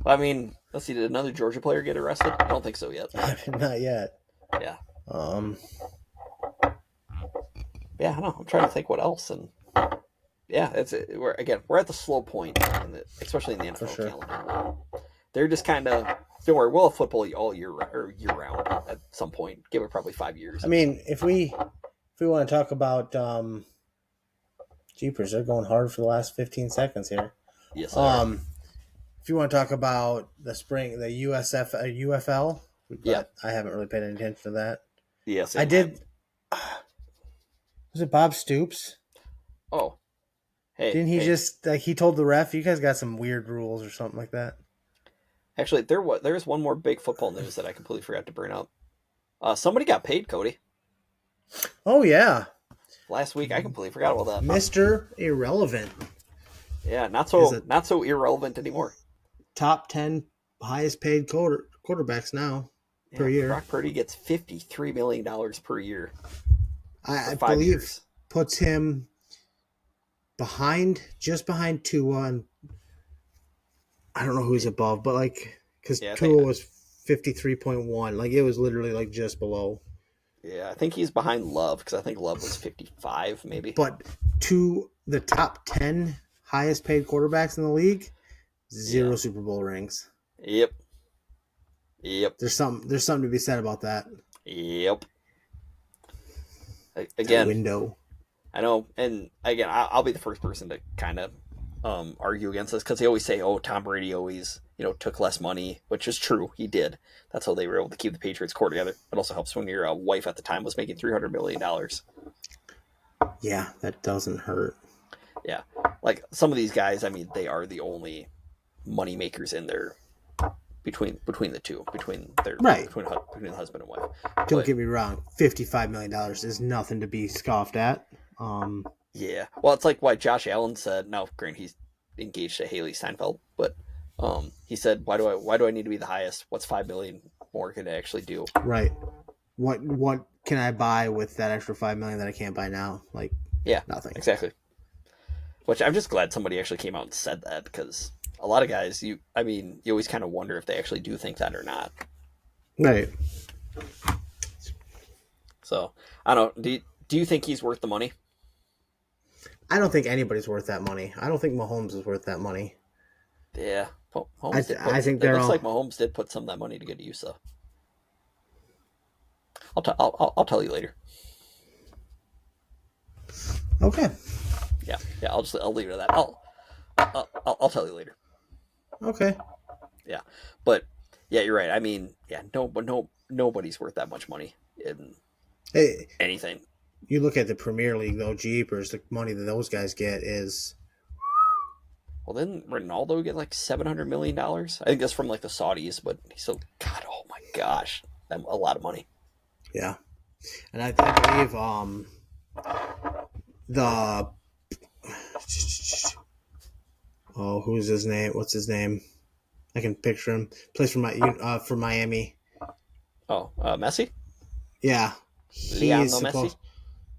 I mean, let's see. Did another Georgia player get arrested? I don't think so yet. Not yet. Yeah. Yeah, I don't know. I'm trying to think what else, and yeah, we're at the slow point, especially in the NFL calendar. They're just kind of don't worry. We'll have football all year round at some point. Give it probably 5 years. I mean, if we want to talk about Jeepers, they're going hard for the last 15 seconds here. Yes. If you want to talk about the spring, the UFL, yeah, I haven't really paid any attention to that. Yes, I did. Was it Bob Stoops? Oh, hey! Didn't he just he told the ref, "You guys got some weird rules" or something like that? Actually, there's one more big football news that I completely forgot to bring up. Somebody got paid, Cody. Oh yeah, last week I completely forgot about that. Mr. Irrelevant. Yeah, not so irrelevant anymore. Top 10 highest paid quarterbacks now per year. Brock Purdy gets $53 million per year. I believe puts him just behind Tua, and I don't know who's above, but because Tua was 53.1, it was literally just below. Yeah, I think he's behind Love because I think Love was 55 maybe. But to the top 10 highest paid quarterbacks in the league, 0 Super Bowl rings. Yep. There's something to be said about that. Yep. Again, window. I know, and again, I'll be the first person to kind of argue against this because they always say, "Oh, Tom Brady always, took less money," which is true. He did. That's how they were able to keep the Patriots core together. It also helps when your wife at the time was making $300 million. Yeah, that doesn't hurt. Yeah, like some of these guys, I mean, they are the only money makers in there between the two, between the husband and wife. Don't get me wrong, $55 million is nothing to be scoffed at. Yeah, well, it's like why Josh Allen said. Now, granted, he's engaged to Haley Steinfeld, but he said, "Why do I need to be the highest? What's $5 million more can I actually do?" Right. What can I buy with that extra $5 million that I can't buy now? Like, Yeah, nothing. Exactly. Which I'm just glad somebody actually came out and said that, because a lot of guys, you always kind of wonder if they actually do think that or not. Right. So I don't know. Do you think he's worth the money? I don't think anybody's worth that money. I don't think Mahomes is worth that money. Yeah, I think they're it looks all like Mahomes did put some of that money to good use, though. I'll tell you later. Okay. Yeah. I'll leave it at that. I'll tell you later. Okay. Yeah, but yeah, you're right. I mean, yeah, nobody's worth that much money in anything. You look at the Premier League, though, jeepers, the money that those guys get is... Well, didn't Ronaldo get like $700 million? I think that's from like the Saudis, but he's still, God, oh my gosh, a lot of money. Yeah. And I believe who's his name? What's his name? I can picture him. Plays for Miami. Oh, Messi? Yeah. Messi?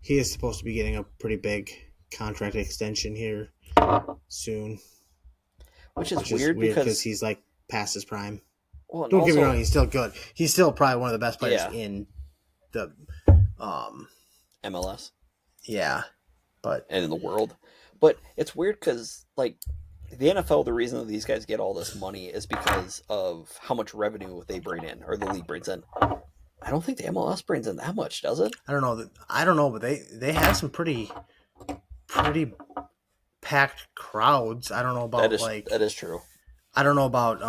He is supposed to be getting a pretty big contract extension here soon. Which is weird because he's like past his prime. Well, don't get me wrong, he's still good. He's still probably one of the best players in the MLS. Yeah. And in the world. But it's weird because, like, the NFL, the reason that these guys get all this money is because of how much revenue they bring in, or the league brings in. I don't think the MLS brings in that much, does it? I don't know, but they have some pretty packed crowds. I don't know about that is true. I don't know about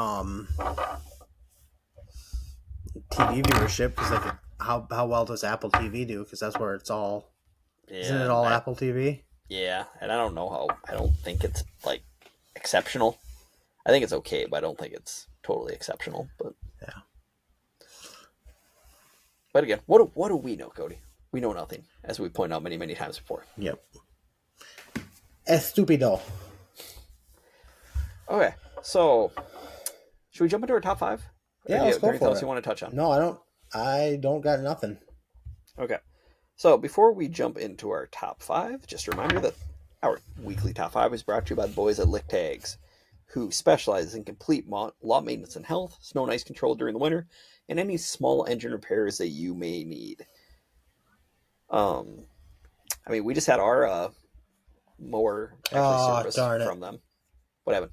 TV viewership, because like how well does Apple TV do? Because that's where it's all. Yeah, isn't it all Apple TV? Yeah, and I don't think it's like exceptional. I think it's okay, but I don't think it's totally exceptional. But yeah. But again, what do we know, Cody? We know nothing, as we pointed out many times before. Yep. Estupido. Okay, so should we jump into our top five? Yeah, let's go for it. Anything else you want to touch on? No, I don't got nothing. Okay. So before we jump into our top five, just a reminder that our weekly top five is brought to you by the boys at Lick Tags, who specialize in complete law maintenance and health, snow and ice control during the winter, and any small engine repairs that you may need. We just had our mower service from them. What happened?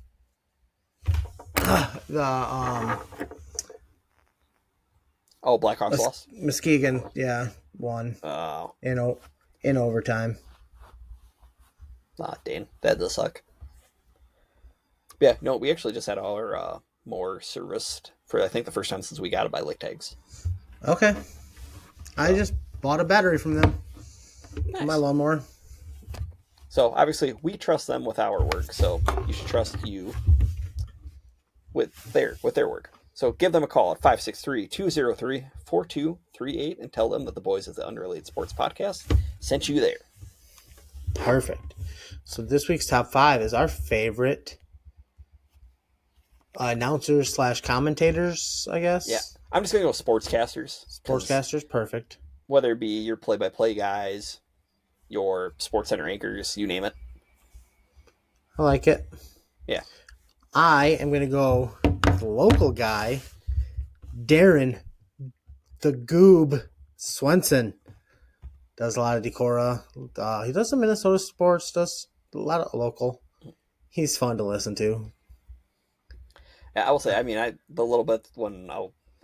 Blackhawks lost. Muskegon, won. Oh, in overtime. Dang, that does suck. Yeah, no, we actually just had our mower serviced for, I think, the first time since we got it by Lick Tags. Okay, I just bought a battery from them. Nice. For my lawnmower. So obviously, we trust them with our work. So you should trust you with their work. So give them a call at 563-203-4238 and tell them that the boys of the Unrelated Sports Podcast sent you there. Perfect. So this week's top five is our favorite announcers / commentators, I guess. Yeah. I'm just going to go sportscasters. Sportscasters, perfect. Whether it be your play-by-play guys, your sports center anchors, you name it. I like it. Yeah. I am going to go with the local guy, Darren the Goob Swenson. Does a lot of Decorah. He does some Minnesota sports, does a lot of local. He's fun to listen to. Yeah, I will say, the little bit when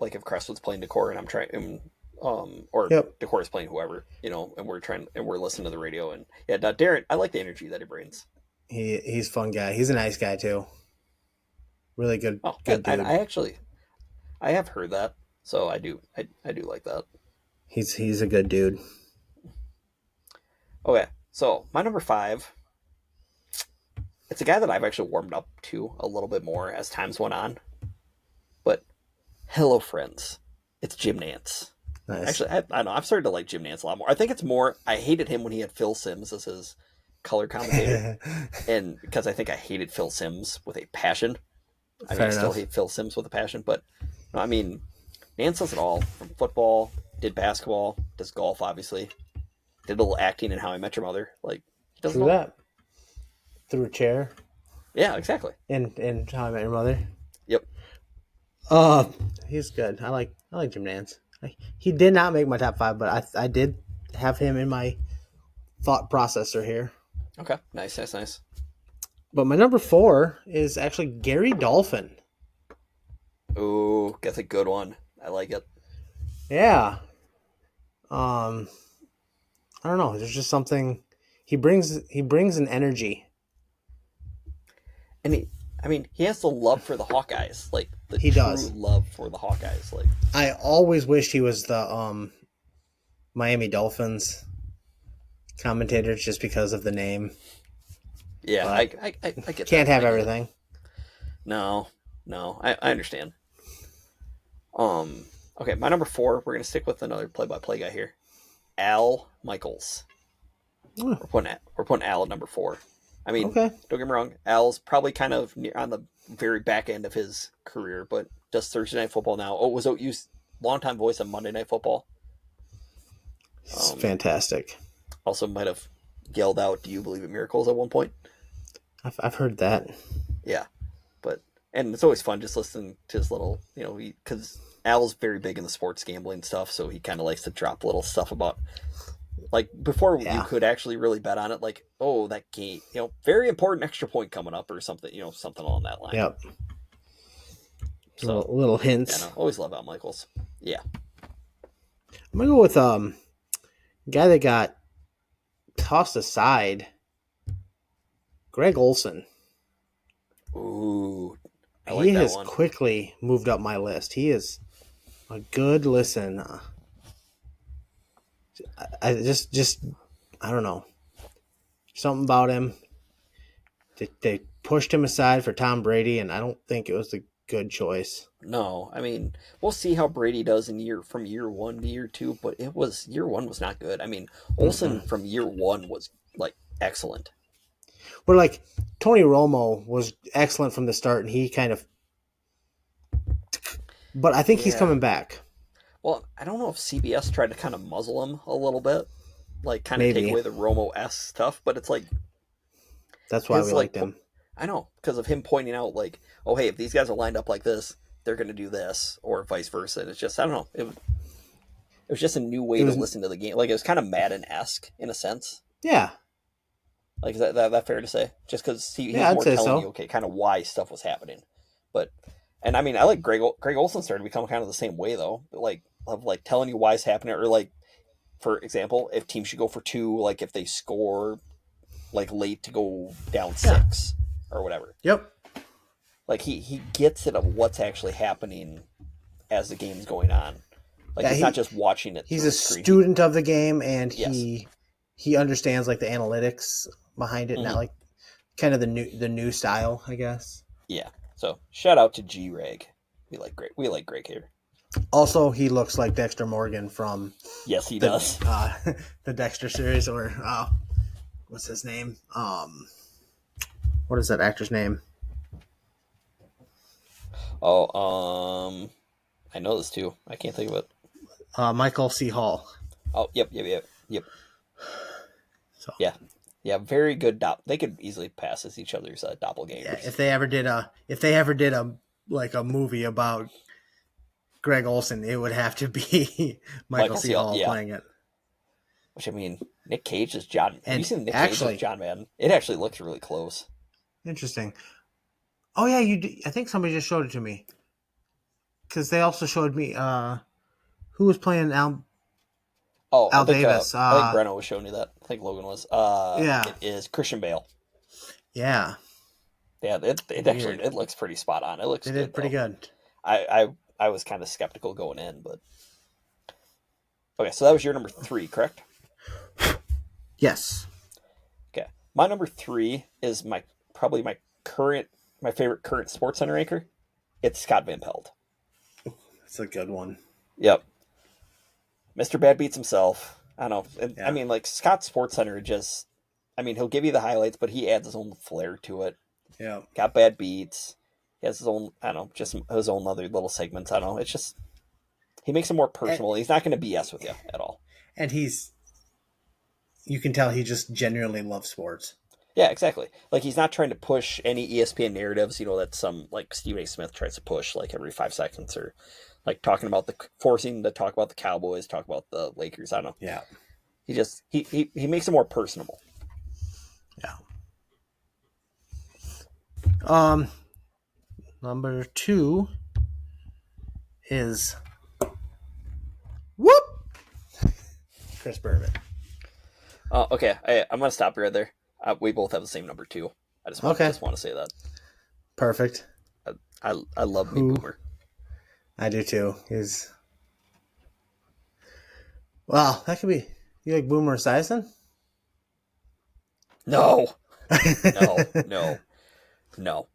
if Crestwood's playing Decorah and I'm trying, Decorah's playing whoever, and we're listening to the radio, and yeah, Darren, I like the energy that he brings. He's a fun guy. He's a nice guy too. Really Oh, good dude. I have heard that, so I do like that. He's a good dude. Okay, so my number five, it's a guy that I've actually warmed up to a little bit more as times went on. But hello, friends, it's Jim Nantz. Nice. Actually, I don't know. I've started to like Jim Nantz a lot more. I think it's more. I hated him when he had Phil Simms as his color commentator, and because I think I hated Phil Simms with a passion. I mean, Fair I still enough. hate Phil Simms with a passion, but no, I mean, Nance does it all from football, did basketball, does golf, obviously, did a little acting in How I Met Your Mother. Like, he does it Through all. that. Through a chair. Yeah, exactly. In How I Met Your Mother. Yep. Uh, he's good. I like Jim Nance. He did not make my top five, but I did have him in my thought processor here. Okay. Nice, nice, nice. But my number four is actually Gary Dolphin. Ooh, that's a good one. I like it. Yeah. Um, I don't know. There's just something he brings an energy. And I mean, he has the love for the Hawkeyes, like the He true does. love for the Hawkeyes. Like, I always wished he was the Miami Dolphins commentator just because of the name, yeah, but I get can't that. have I get it. everything. No, no, I understand. Okay, my number four. We're gonna stick with another play-by-play guy here, Al Michaels. Hmm, We're putting Al at number four. I mean, okay. don't get me wrong. Al's probably kind of on the very back end of his career, but does Thursday Night Football now. Oh, was OU's longtime voice on Monday Night Football. It's Um, fantastic. Also might have yelled out, "Do you believe in miracles?" at one point. I've heard that. Yeah, but and it's always fun just listening to his little, because Al's very big in the sports gambling stuff, so he kind of likes to drop little stuff about like before you Yeah. could actually really bet on it, like, oh, that game, very important extra point coming up or something, something along that line. Yep. So Little yeah, hints. no, always love Al Michaels. Yeah. I'm gonna go with guy that got tossed aside, Greg Olson. Ooh, I He like that has one. quickly moved up my list. He is a good listen. I just I don't know, something about him. They pushed him aside for Tom Brady, and I don't think it was a good choice. No, I mean, we'll see how Brady does in year one to year two, but year one was not good. I mean, Olson Mm-mm. from year one was like excellent. But like Tony Romo was excellent from the start, and he kind of. But I think he's Yeah. coming back. Well, I don't know if CBS tried to kind of muzzle him a little bit, like kind of take Maybe away the Romo s stuff, but it's like that's why we his like liked him. I know because of him pointing out like, oh hey, if these guys are lined up like this, they're going to do this, or vice versa. And it's just I don't know. It was just a new way It to was listen to the game. Like it was kind of Madden esque in a sense. yeah, Like is that fair to say? Just because he yeah, was I'd more say telling you so. okay, kind of why stuff was happening. But and I mean I like Greg Olson started to become kind of the same way though, like of like telling you why it's happening or like for example, if teams should go for two, like if they score like late to go down Yeah. six or whatever. Yep. Like he gets it of what's actually happening as the game's going on. Like Yeah, he's not just watching it he's through a a screen. student of the game, and Yes. he understands like the analytics behind it, not Hmm. like kind of the new style, I guess. Yeah. So shout out to G Reg. We like Greg here. Also, he looks like Dexter Morgan from Yes, he the does. the Dexter series, or what's his name? What is that actor's name? Oh, I know this too. I can't think of it. Michael C. Hall. Oh, yep. So Yeah, yeah. Very good. They could easily pass as each other's yeah, doppelgangers. if they ever did a like a movie about Greg Olson, it would have to be Michael Michael C. C. Hall Yeah. playing it. Which I mean, Nick Cage is John. Have you And seen Nick Cage as actually, John Madden? It actually looks really close. interesting. Oh yeah, you. I think somebody just showed it to me because they also showed me who was playing Oh, Al Davis. I think Breno was showing you that. I think Logan was. Yeah, It is Christian Bale. Yeah, Yeah, it actually weird. it looks pretty spot on. It looks They good did pretty though. good. I was kind of skeptical going in, but okay. So that was your number 3, correct? Yes. Okay, my number 3 is probably my favorite current Sports Center anchor. It's Scott Van Pelt. It's a good one. Yep, Mr. Bad beats himself. I don't know. I Yeah. mean, like Scott Sports Center just. I mean, he'll give you the highlights, but he adds his own flair to it. Yeah. Got bad beats. He has his own. I don't know, just his own other little segments. I don't know. It's just he makes it more And, personal. He's not going to BS with you at all. and you can tell he just genuinely loves sports. Yeah, exactly. Like he's not trying to push any ESPN narratives, that some like Stephen A. Smith tries to push like every 5 seconds, or like talking about forcing to talk about the Cowboys, talk about the Lakers. I don't know. Yeah. He just he makes it more personable. Yeah. Um, Number 2 is whoop Chris Berman. Okay, I'm gonna stop you right there. We both have the same number 2. Okay. Just want to say that. Perfect. I love me Boomer. I do too. Well, that could be. You like Boomer Esiason? No, no, no.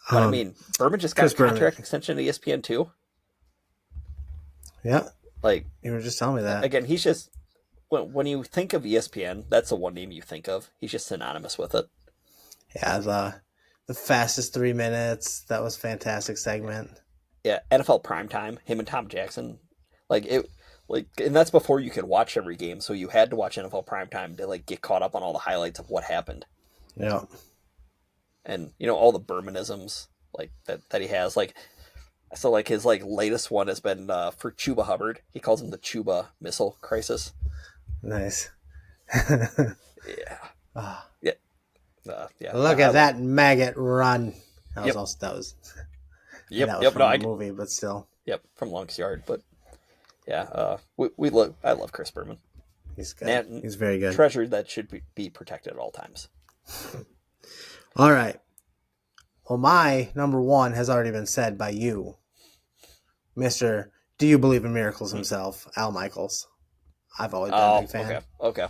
But I mean, Berman just got a contract extension at ESPN too. Yeah, like you were just telling me that. Again, he's just when you think of ESPN, that's the one name you think of. He's just synonymous with it. Yeah, the fastest 3 minutes. That was a fantastic segment. Yeah, NFL Primetime. Him and Tom Jackson. And that's before you could watch every game, so you had to watch NFL Primetime to like get caught up on all the highlights of what happened. Yeah. And all the Bermanisms like that he has, like so like his like latest one has been for Chuba Hubbard. He calls him the Chuba Missile Crisis. Nice. Yeah. Yeah. Yeah. Look at that maggot run. That Yep. was that was Yep. from a movie, but still. Yep, from Longest Yard, but yeah, I love Chris Berman. He's good. He's very good. Treasure that should be protected at all times. All right. Well, my number 1 has already been said by you, Mr. Do You Believe in Miracles himself, Al Michaels. I've always been a big fan. Okay.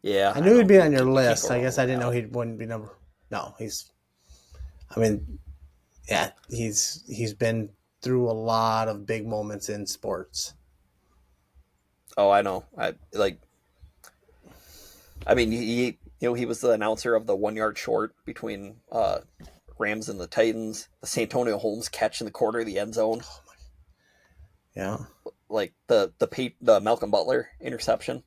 Yeah. I knew he'd be on your list. I guess I didn't know he wouldn't be number. No, he's been through a lot of big moments in sports. Oh, I know. He was the announcer of the 1 yard short between Rams and the Titans, the Santonio Holmes catch in the corner of the end zone. Oh my. Yeah. Like the Malcolm Butler interception.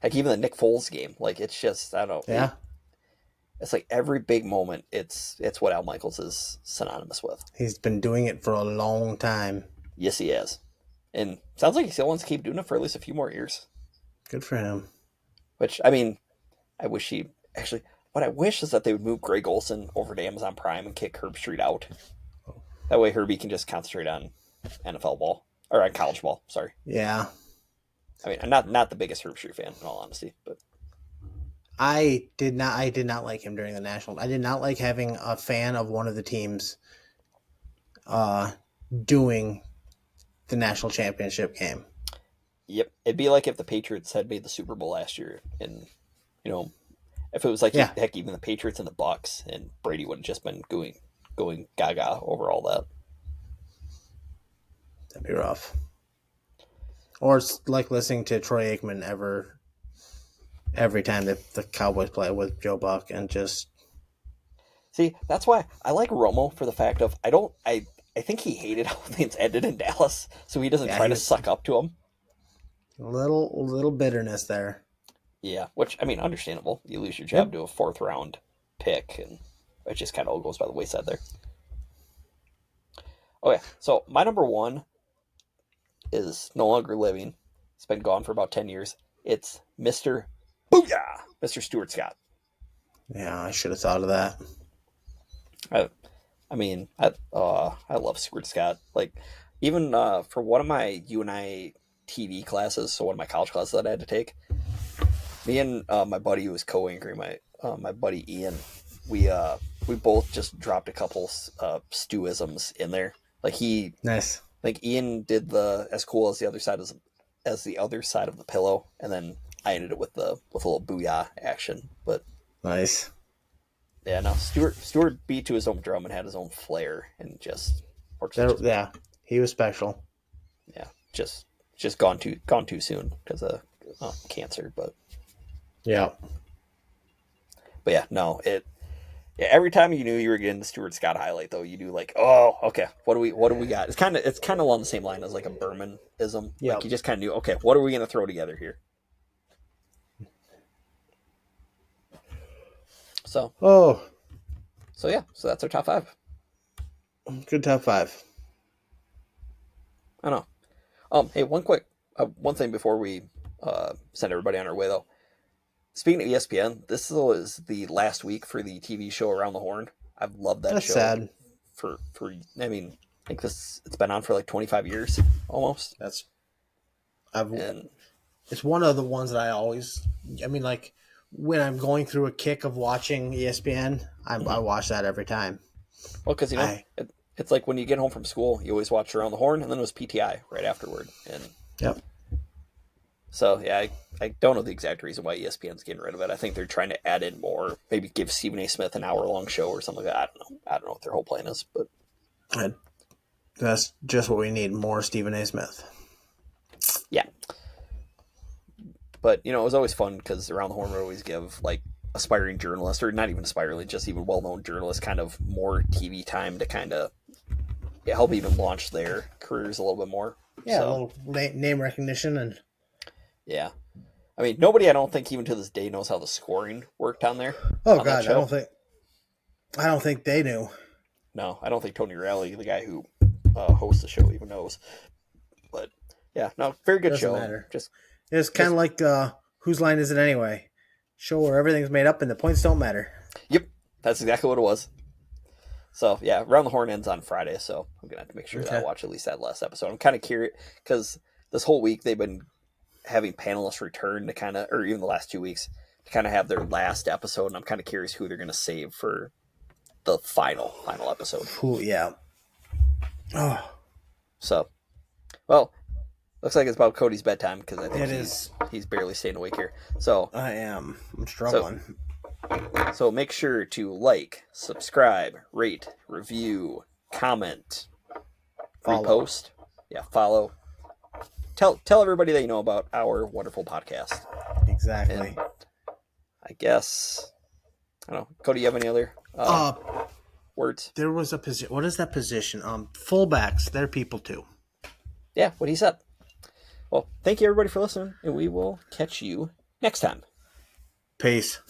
Like even the Nick Foles game. Like it's just, I don't know. Yeah. It's like every big moment, it's what Al Michaels is synonymous with. He's been doing it for a long time. Yes, he has. And sounds like he still wants to keep doing it for at least a few more years. Good for him. Which, I mean, I wish what I wish is that they would move Greg Olson over to Amazon Prime and kick Herb Street out. That way Herbie can just concentrate on NFL ball, or on college ball, sorry. Yeah. I mean, I'm not the biggest Herb Street fan, in all honesty, but I did not like him during the National. I did not like having a fan of one of the teams doing the national championship game. Yep. It'd be like if the Patriots had made the Super Bowl last year, and if it was like heck, even the Patriots and the Bucks, and Brady would have just been going gaga over all that. That'd be rough. Or it's like listening to Troy Aikman every time that the Cowboys play with Joe Buck, and just see, that's why I like Romo, for the fact of I think he hated how things ended in Dallas, so he doesn't try to suck up to him. A little bitterness there. Yeah, which, I mean, understandable. You lose your job to a 4th round pick, and it just kind of all goes by the wayside there. Okay, so my number 1 is no longer living. It's been gone for about 10 years. It's Mr. Booyah! Mr. Stuart Scott. Yeah, I should have thought of that. I love Stuart Scott. Like, even for one of my UNI TV classes, so one of my college classes that I had to take, Me and my buddy who was co-anchoring, my buddy Ian, we both just dropped a couple Stewisms in there. Like Nice. like Ian did the as cool as the other side as the other side of the pillow, and then I ended it with a little booyah action. But Nice. yeah, no, Stewart beat to his own drum and had his own flair, and just Yeah, he was special. yeah, just gone too soon because of cancer. Yeah. But yeah, no, yeah, every time you knew you were getting the Stuart Scott highlight, though, you do like, oh, okay, what do we got? It's kind of along the same line as like a Berman-ism. Yeah. Like you just kind of knew, okay, what are we gonna throw together here? So yeah, so that's our top 5. Good top 5. I know. Hey, one thing before we send everybody on our way though. Speaking of ESPN, this is the last week for the TV show Around the Horn. I've loved that That's show. sad. For I mean, I think it's been on for like 25 years almost. It's one of the ones that I mean, like when I'm going through a kick of watching ESPN, I watch that every time. Well, because it's like when you get home from school, you always watch Around the Horn, and then it was PTI right afterward. And yep. So yeah, I don't know the exact reason why ESPN's getting rid of it. I think they're trying to add in more, maybe give Stephen A. Smith an hour-long show or something like that. I don't know what their whole plan is, but that's just what we need, more Stephen A. Smith. Yeah. But, it was always fun because Around the Horn would always give, like, aspiring journalists, or not even aspiring, just even well-known journalists, kind of more TV time to kind of help even launch their careers a little bit more. Yeah, a little name recognition. And yeah. I mean, nobody, I don't think, even to this day knows how the scoring worked on there. Oh, God, I don't think they knew. No, I don't think Tony Rowley, the guy who hosts the show, even knows. But, yeah, no, very good show. Matter. It's kind of like Whose Line Is It Anyway? Show where everything's made up and the points don't matter. Yep, that's exactly what it was. So, yeah, Around the Horn ends on Friday, so I'm going to have to make sure that I watch at least that last episode. I'm kind of curious, because this whole week they've been having panelists return to kind of, or even the last 2 weeks, to kind of have their last episode, and I'm kind of curious who they're going to save for the final episode. Ooh, yeah. Oh. So, well, looks like it's about Cody's bedtime, because I think he's barely staying awake here. So I am. I'm struggling. So make sure to like, subscribe, rate, review, comment, repost. Yeah, follow. Tell everybody that you know about our wonderful podcast. Exactly. And I guess, I don't know. Cody, you have any other words? There was a position. What is that position? Fullbacks. They're people too. Yeah, what he said. Well, thank you everybody for listening, and we will catch you next time. Peace.